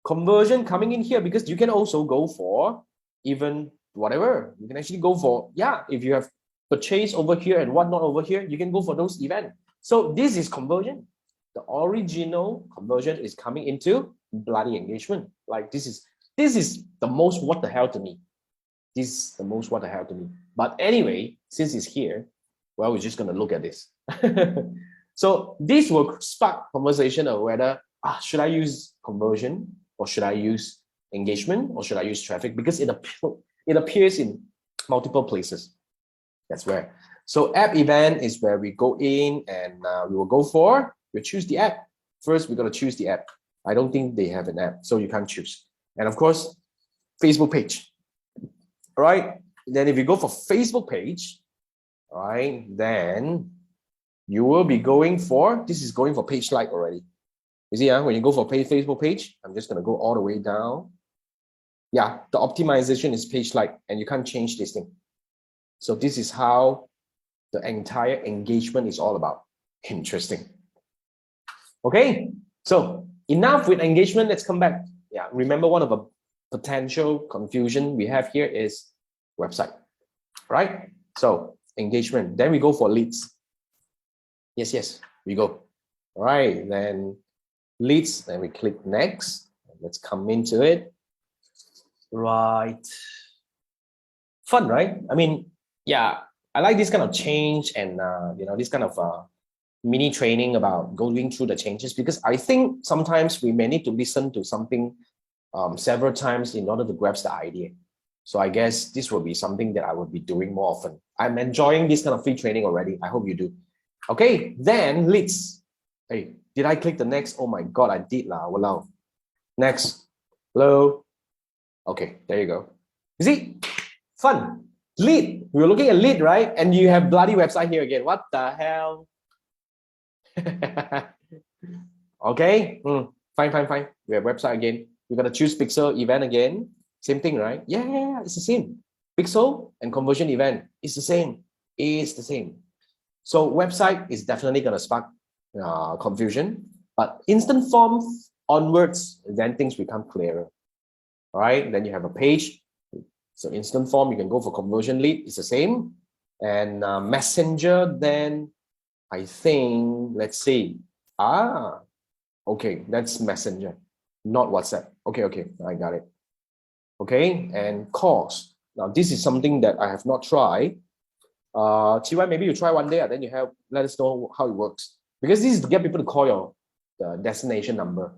Conversion coming in here, because you can also go for even whatever. You can actually go for, yeah, if you have purchase over here and whatnot over here, you can go for those events. So this is conversion. The original conversion is coming into bloody engagement. Like this is the most what the hell to me. This is the most what the hell to me. But anyway, since it's here, well, we're just going to look at this. So this will spark conversation of whether, should I use conversion, or should I use engagement, or should I use traffic? Because it appears in multiple places. That's where. So app event is where we go in and we will go for, we choose the app. First, we're going to choose the app. I don't think they have an app, so you can't choose. And of course, Facebook page. All right. Then if you go for Facebook page, all right, then you will be going for, this is going for page like already. You see, when you go for Facebook page, I'm just going to go all the way down. Yeah, the optimization is page like, and you can't change this thing. So this is how the entire engagement is all about. Interesting. Okay, so enough with engagement. Let's come back. Yeah, remember one of the potential confusion we have here is website, right? So engagement, then we go for leads. Yes, we go. All right, then leads, then we click next. Let's come into it. Right. Fun, right? I mean, yeah, I like this kind of change and, this kind of mini training about going through the changes, because I think sometimes we may need to listen to something several times in order to grasp the idea. So I guess this will be something that I will be doing more often. I'm enjoying this kind of free training already. I hope you do. Okay, then leads. Hey, did I click the next? Oh my God, I did lah. Walao. Next. Hello. Okay, there you go. You see? Fun. Lead. We were looking at lead, right? And you have bloody website here again. What the hell? Okay. Fine. We have website again. We're going to choose pixel event again. Same thing, right? Yeah, it's the same. Pixel and conversion event is the same. It's the same. So website is definitely going to spark confusion, but instant form onwards, then things become clearer. All right, then you have a page. So instant form, you can go for conversion lead. It's the same. And messenger, then I think, let's see. Okay, that's messenger, not WhatsApp. Okay, I got it. Okay, and calls. Now, this is something that I have not tried. TY, maybe you try one day, and then let us know how it works. Because this is to get people to call your destination number.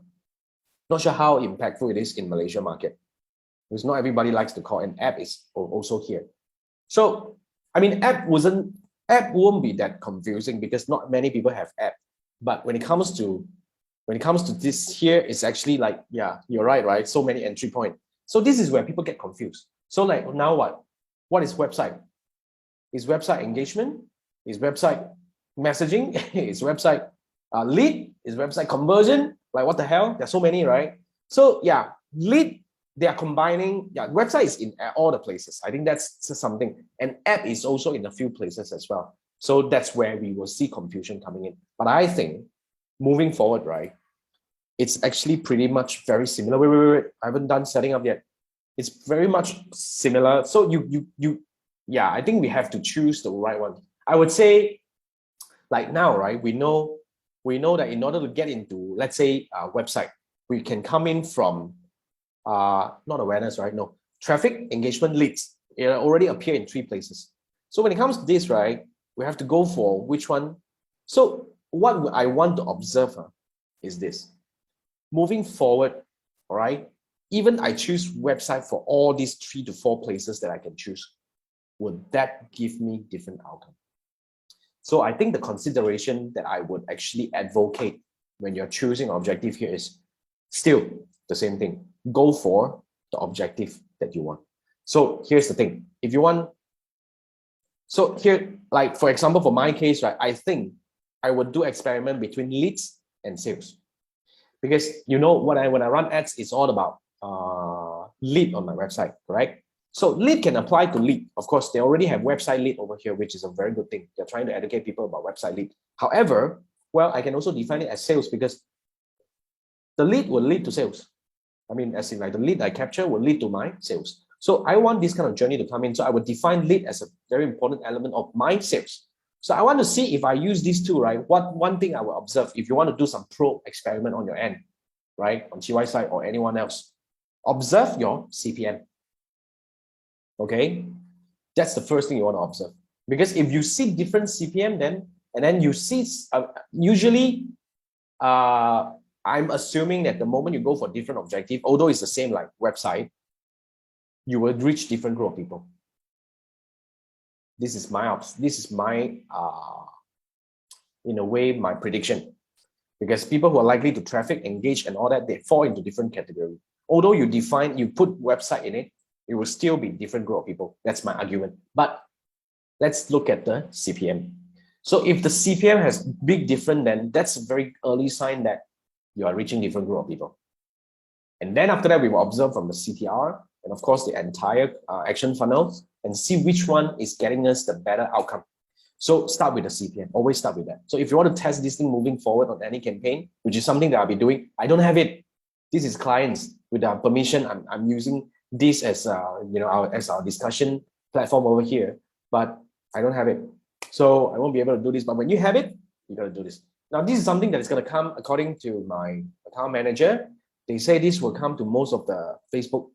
Not sure how impactful it is in Malaysia market. Because not everybody likes to call, and app is also here. So, I mean, app won't be that confusing because not many people have app. But when it comes to this here, it's actually like, yeah, you're right? So many entry points. So this is where people get confused. So like now what? What is website? Is website engagement? Is website messaging? Is website lead? Is website conversion? Like what the hell? There's so many, right? So yeah, lead, they are combining, yeah, website is in all the places. I think that's something. And app is also in a few places as well. So that's where we will see confusion coming in. But I think moving forward, right, it's actually pretty much very similar. Wait. I haven't done setting up yet. It's very much similar. So yeah, I think we have to choose the right one. I would say, like now, right, we know that in order to get into, let's say, a website, we can come in from not awareness, right? No, traffic, engagement, leads. It already appear in 3 places. So when it comes to this, right, we have to go for which one. So what I want to observe is this. Moving forward, all right, even I choose website for all these 3 to 4 places that I can choose, would that give me different outcome? So I think the consideration that I would actually advocate when you're choosing objective here is still the same thing. Go for the objective that you want. So here's the thing. If you want, so here, like for example, for my case, right, I think I would do experiment between leads and sales. Because you know when I run ads, it's all about lead on my website, correct? So lead can apply to lead. Of course, they already have website lead over here, which is a very good thing. They're trying to educate people about website lead. However, well, I can also define it as sales because the lead will lead to sales. I mean, as in like the lead I capture will lead to my sales. So I want this kind of journey to come in. So I would define lead as a very important element of my sales. So I want to see if I use these two, right? What one thing I will observe if you want to do some pro experiment on your end, right? On TY side or anyone else, observe your CPM. Okay, that's the first thing you want to observe. Because if you see different CPM, then you see usually I'm assuming that the moment you go for different objective, although it's the same like website, you will reach different group of people. This is my in a way my prediction, because people who are likely to traffic, engage, and all that, they fall into different categories. Although you put website in it, it will still be different group of people. That's my argument. But let's look at the CPM. So if the CPM has big difference, then that's a very early sign that you are reaching different group of people. And then after that, we will observe from the CTR and of course the entire action funnel and see which one is getting us the better outcome. So start with the CPM, always start with that. So if you want to test this thing moving forward on any campaign, which is something that I'll be doing, I don't have it. This is clients with our permission. I'm using this as as our discussion platform over here, but I don't have it. So I won't be able to do this. But when you have it, you got to do this. Now, this is something that is going to come according to my account manager. They say this will come to most of the Facebook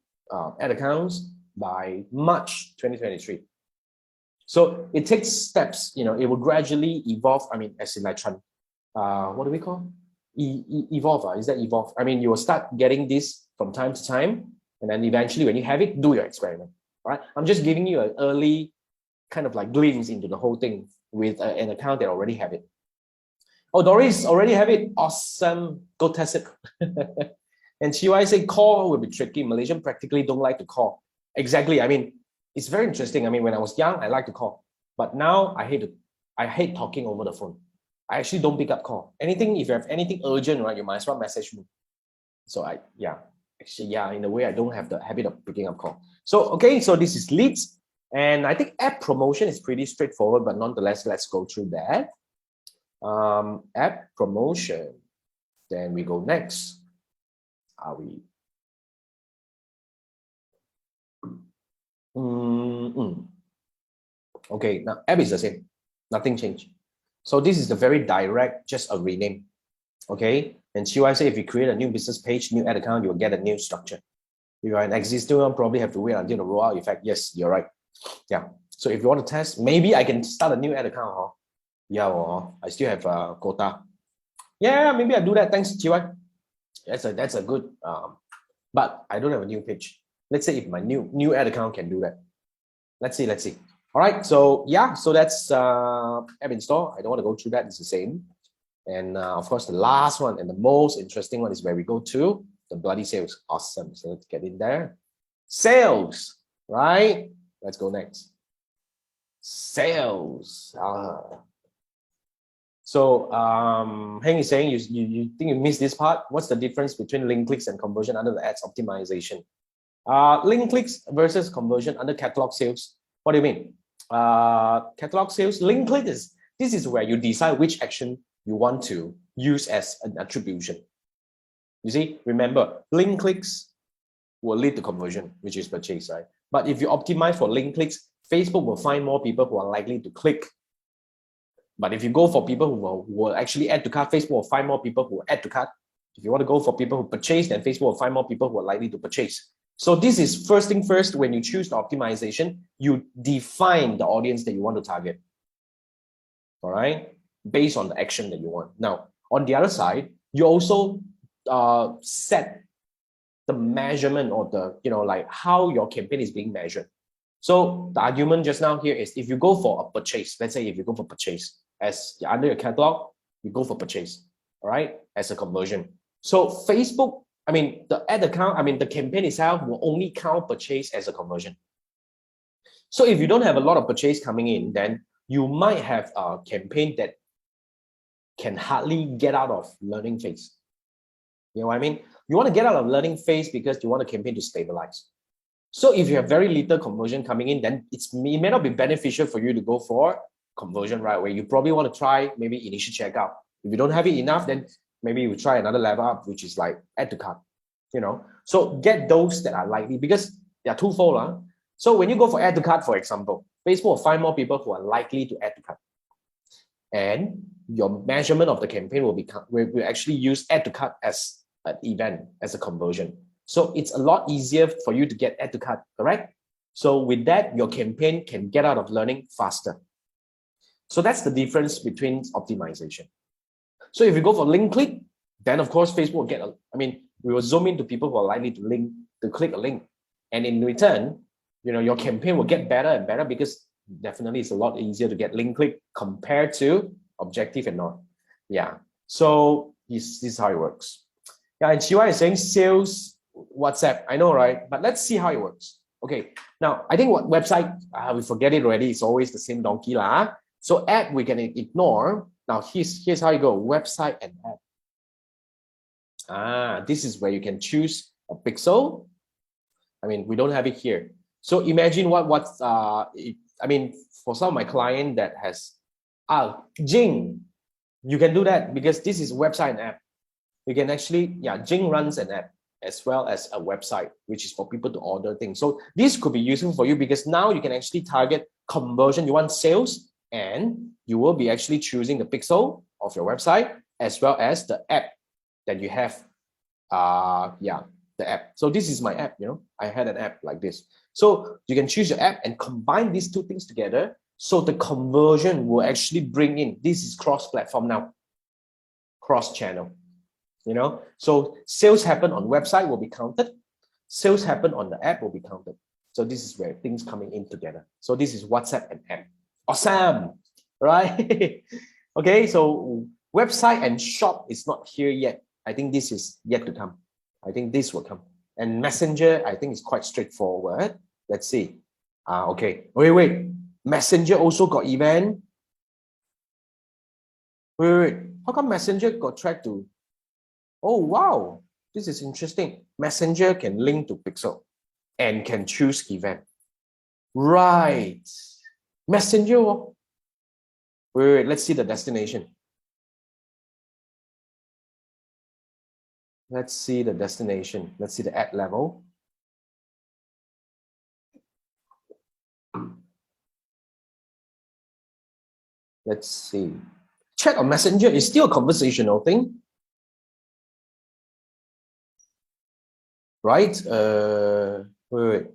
ad accounts by March 2023. So it takes steps, it will gradually evolve. I mean, as in like, what do we call? Evolve, is that evolve? I mean, you will start getting this from time to time. And then eventually when you have it, do your experiment, right? I'm just giving you an early kind of like glimpse into the whole thing with an account that already have it. Oh, Doris already have it. Awesome. Go test it. And CY say call will be tricky. Malaysians practically don't like to call. Exactly. I mean, it's very interesting. I mean, when I was young, I like to call, but now I hate talking over the phone. I actually don't pick up call. If you have anything urgent, right, you might as well message me. So in a way, I don't have the habit of picking up call. So, okay, so this is leads. And I think app promotion is pretty straightforward, but nonetheless, let's go through that. App promotion. Then we go next. Are we? Okay, now app is the same. Nothing changed. So this is the very direct, just a rename. Okay, and CY say if you create a new business page, new ad account, you will get a new structure. If you are an existing one, probably have to wait until the rollout effect. Yes, you're right. Yeah. So if you want to test, maybe I can start a new ad account. Huh? Yeah, I still have a quota. Yeah, maybe I do that. Thanks, CY. That's a good. But I don't have a new page. Let's say if my new ad account can do that. Let's see. All right. So yeah. So that's app install. I don't want to go through that. It's the same. And of course, the last one and the most interesting one is where we go to the bloody sales. Awesome. So let's get in there. Sales, right? Let's go next. Sales. So Heng is saying you think you missed this part. What's the difference between link clicks and conversion under the ads optimization? Link clicks versus conversion under catalog sales. What do you mean? Catalog sales, link click this is where you decide which action you want to use as an attribution. You see, remember, link clicks will lead to conversion, which is purchase, right? But if you optimize for link clicks, Facebook will find more people who are likely to click. But if you go for people who will actually add to cart, Facebook will find more people who will add to cart. If you want to go for people who purchase, then Facebook will find more people who are likely to purchase. So this is first thing first, when you choose the optimization, you define the audience that you want to target. all right, based on the action that you want. Now, on the other side, you also set the measurement or the, like how your campaign is being measured. So the argument just now here is if you go for a purchase, let's say if you go for purchase as under your catalog, you go for purchase, all right, as a conversion. So Facebook, I mean, the ad account, I mean, the campaign itself will only count purchase as a conversion. So if you don't have a lot of purchase coming in, then you might have a campaign that can hardly get out of learning phase. You know what I mean? You want to get out of learning phase because you want the campaign to stabilize. So if you have very little conversion coming in, then it may not be beneficial for you to go for conversion right away. You probably want to try maybe initial checkout. If you don't have it enough, then maybe you try another level up, which is like add to cart. So get those that are likely, because they are twofold. So when you go for add to cart, for example, Facebook will find more people who are likely to add to cart. And your measurement of the campaign will actually use add to cart as an event, as a conversion. So it's a lot easier for you to get add to cart, correct? So with that, your campaign can get out of learning faster. So that's the difference between optimization. So if you go for link click, then of course Facebook will we will zoom into people who are likely to click a link. And in return, your campaign will get better and better, because definitely it's a lot easier to get link click compared to objective and not. Yeah. So this is how it works. Yeah, and Chiwa is saying sales WhatsApp. I know, right? But let's see how it works. Okay. Now, I think what website, we forget it already. It's always the same donkey lah. So app we can ignore. Now here's how you go. Website and app. This is where you can choose a pixel. We don't have it here. So imagine for some of my client that has Jing, you can do that because this is website and app. You can actually, Jing runs an app as well as a website, which is for people to order things. So this could be useful for you because now you can actually target conversion. You want sales, and you will be actually choosing the pixel of your website as well as the app that you have. The app. So this is my app, I had an app like this. So you can choose your app and combine these two things together. So the conversion will actually bring in, this is cross-platform now, cross-channel, So sales happen on website will be counted. Sales happen on the app will be counted. So this is where things coming in together. So this is WhatsApp and app. Awesome, right? Okay, so website and shop is not here yet. I think this is yet to come. I think this will come. And Messenger, I think it's quite straightforward. Let's see. Okay. Wait. Messenger also got event. Wait. How come Messenger got tracked to? Oh, wow. This is interesting. Messenger can link to Pixel and can choose event. Right. Messenger. Wait. Let's see the destination. Let's see the destination. Let's see the ad level. Let's see. Chat on Messenger is still a conversational thing. Right? Wait.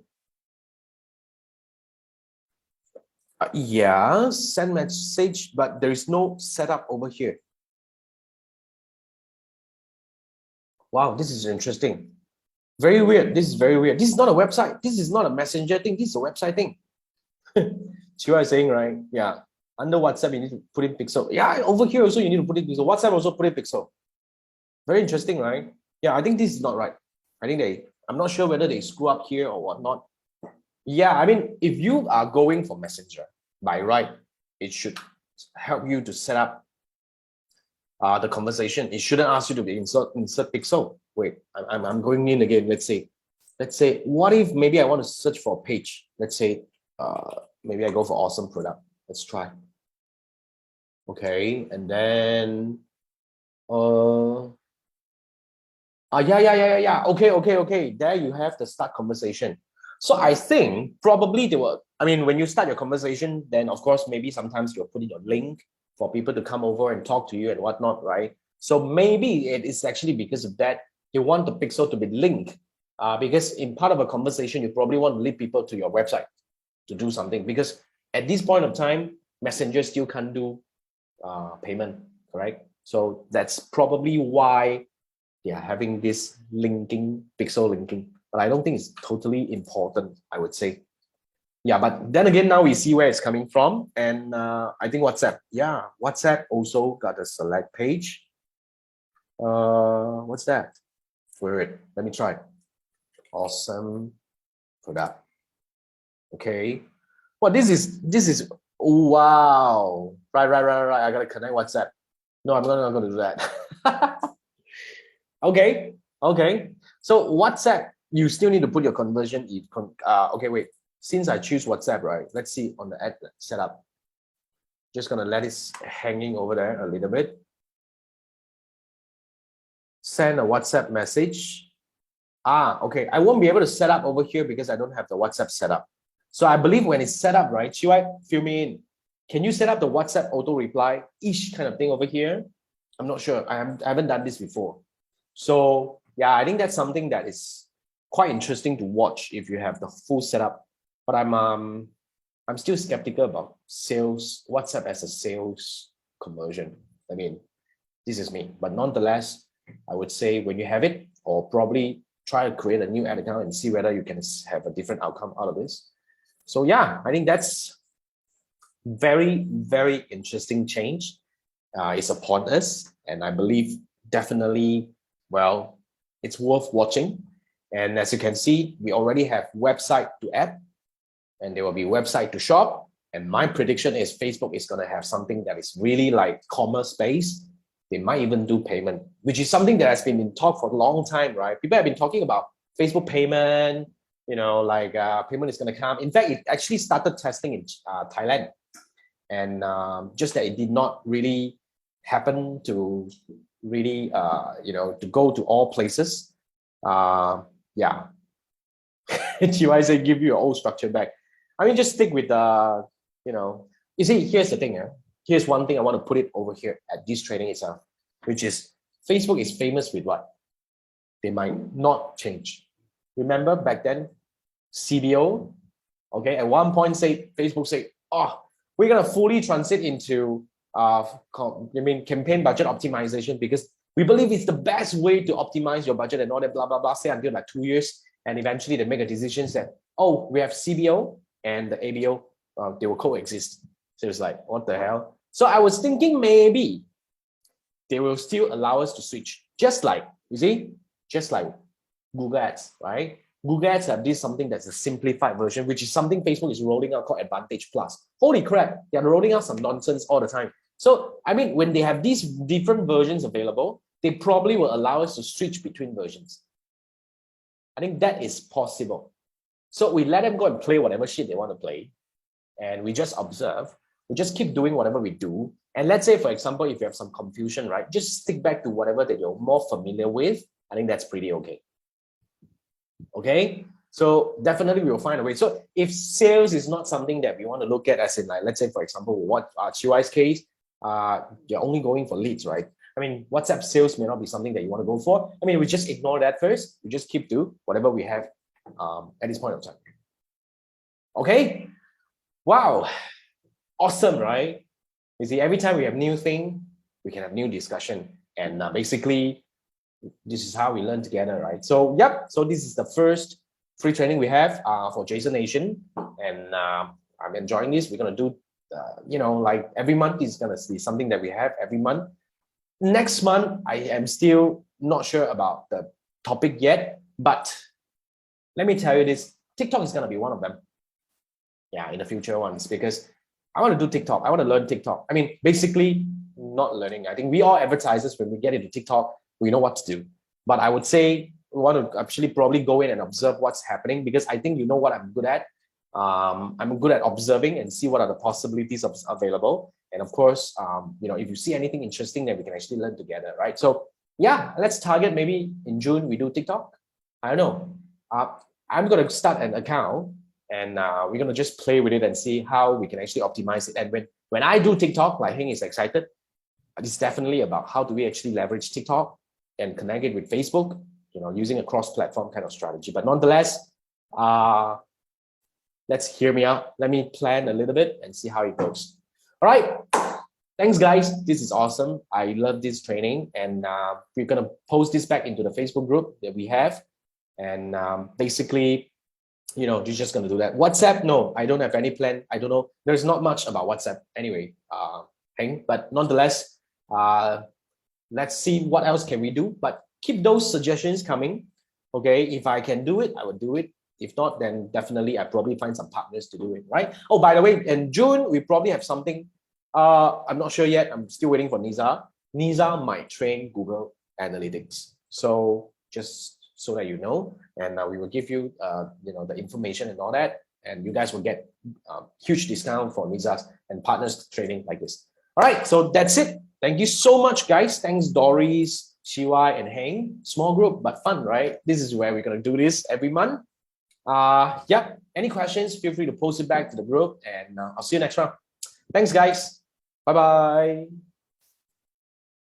Yeah, send message, but there is no setup over here. Wow, this is interesting. Very weird. This is very weird. This is not a website. This is not a Messenger thing. This is a website thing. Chiwa is saying, right? Yeah. Under WhatsApp, you need to put in pixel. Yeah, over here also you need to put in pixel. WhatsApp also put in pixel. Very interesting, right? Yeah, I think this is not right. I think I'm not sure whether they screw up here or whatnot. Yeah, if you are going for Messenger, by right, it should help you to set up the conversation. It shouldn't ask you to be insert pixel. Wait, I'm going in again. Let's say, what if maybe I want to search for a page? Let's say, maybe I go for awesome product. Let's try. Okay, and then, yeah. Okay. There you have the start conversation. So I think probably they were, when you start your conversation, then of course, maybe sometimes you're putting your link for people to come over and talk to you and whatnot, right? So maybe it is actually because of that, you want the pixel to be linked because in part of a conversation, you probably want to lead people to your website to do something, because at this point of time, Messenger still can't do payment, correct? So that's probably why they are having this linking, pixel linking. But I don't think it's totally important, I would say. Yeah, but then again, now we see where it's coming from. And I think WhatsApp, yeah, WhatsApp also got a select page. What's that? Word. Let me try. Awesome product. Okay. Well, this is wow. Right. I gotta connect WhatsApp. No, I'm not gonna do that. Okay. So WhatsApp, you still need to put your conversion. Okay, wait. Since I choose WhatsApp, right? Let's see on the ad setup. Just gonna let it hanging over there a little bit. Send a WhatsApp message. Okay. I won't be able to set up over here because I don't have the WhatsApp set up. So I believe when it's set up, right? Chiwai, fill me in. Can you set up the WhatsApp auto reply ish kind of thing over here? I'm not sure. I haven't done this before. So yeah, I think that's something that is quite interesting to watch if you have the full setup. But I'm still skeptical about sales, WhatsApp as a sales conversion. I mean, this is me. But nonetheless, I would say when you have it, or probably try to create a new ad account and see whether you can have a different outcome out of this. So yeah, I think that's very, very interesting change. It's upon us, and I believe definitely, well, it's worth watching. And as you can see, we already have website to app, and there will be website to shop. And my prediction is Facebook is going to have something that is really like commerce based. They might even do payment, which is something that has been in talk for a long time, right? People have been talking about Facebook payment, like payment is going to come. In fact, it actually started testing in Thailand, and just that it did not really happen to really, to go to all places. Yeah. GY say give you your old structure back. I mean, just stick with you see, here's the thing. Here's one thing I want to put it over here at this training itself, which is Facebook is famous with what? They might not change. Remember back then, CBO, okay, at one point Facebook say, we're gonna fully transit into campaign budget optimization because we believe it's the best way to optimize your budget and all that blah blah blah. Say until like 2 years, and eventually they make a decision that we have CBO and the ABO, they will coexist. So it's like, what the hell? So I was thinking maybe they will still allow us to switch, just like Google Ads, right? Google Ads have this something that's a simplified version, which is something Facebook is rolling out called Advantage Plus. Holy crap, they're rolling out some nonsense all the time. So, I mean, when they have these different versions available, they probably will allow us to switch between versions. I think that is possible. So we let them go and play whatever shit they want to play, and we just observe. We just keep doing whatever we do. And let's say, for example, if you have some confusion, right, just stick back to whatever that you're more familiar with. I think that's pretty okay. Okay, so definitely we will find a way. So if sales is not something that we want to look at, as in like, let's say, for example, what Chiwai's case, you're only going for leads, right? I mean, WhatsApp sales may not be something that you want to go for. I mean, we just ignore that first. We just keep to whatever we have at this point of time. Okay, wow, awesome, right? You see, every time we have new thing, we can have new discussion, and basically, this is how we learn together, right? So, yep. So this is the first free training we have for Jason Nation, and I'm enjoying this. We're gonna do, like every month is gonna be something that we have every month. Next month, I am still not sure about the topic yet, but let me tell you this: TikTok is gonna be one of them. Yeah, in the future ones, because I want to do TikTok. I want to learn TikTok. I mean, basically, not learning. I think we all advertisers, when we get into TikTok, we know what to do. But I would say we want to actually probably go in and observe what's happening, because I think you know what I'm good at. I'm good at observing and see what are the possibilities available. And of course, if you see anything interesting, then we can actually learn together, right? So yeah, let's target maybe in June we do TikTok. I don't know. I'm going to start an account, and we're going to just play with it and see how we can actually optimize it. And when I do TikTok, like Heng is excited, it's definitely about how do we actually leverage TikTok and connect it with Facebook, using a cross-platform kind of strategy. But nonetheless, let's hear me out. Let me plan a little bit and see how it goes. All right. Thanks, guys. This is awesome. I love this training, and we're gonna post this back into the Facebook group that we have. And basically, you're just gonna do that. WhatsApp, no, I don't have any plan. I don't know. There's not much about WhatsApp anyway. But nonetheless, let's see what else can we do. But keep those suggestions coming. Okay, if I can do it, I will do it. If not, then definitely I probably find some partners to do it, right? Oh, by the way, in June, we probably have something. I'm not sure yet. I'm still waiting for Niza. Niza might train Google Analytics. So just so that you know, and we will give you, the information and all that, and you guys will get huge discount for Niza's and partners training like this. All right, so that's it. Thank you so much, guys. Thanks, Doris, Shiwai, and Heng. Small group, but fun, right? This is where we're gonna do this every month. Yeah, any questions, feel free to post it back to the group, and I'll see you next round. Thanks, guys. Bye-bye.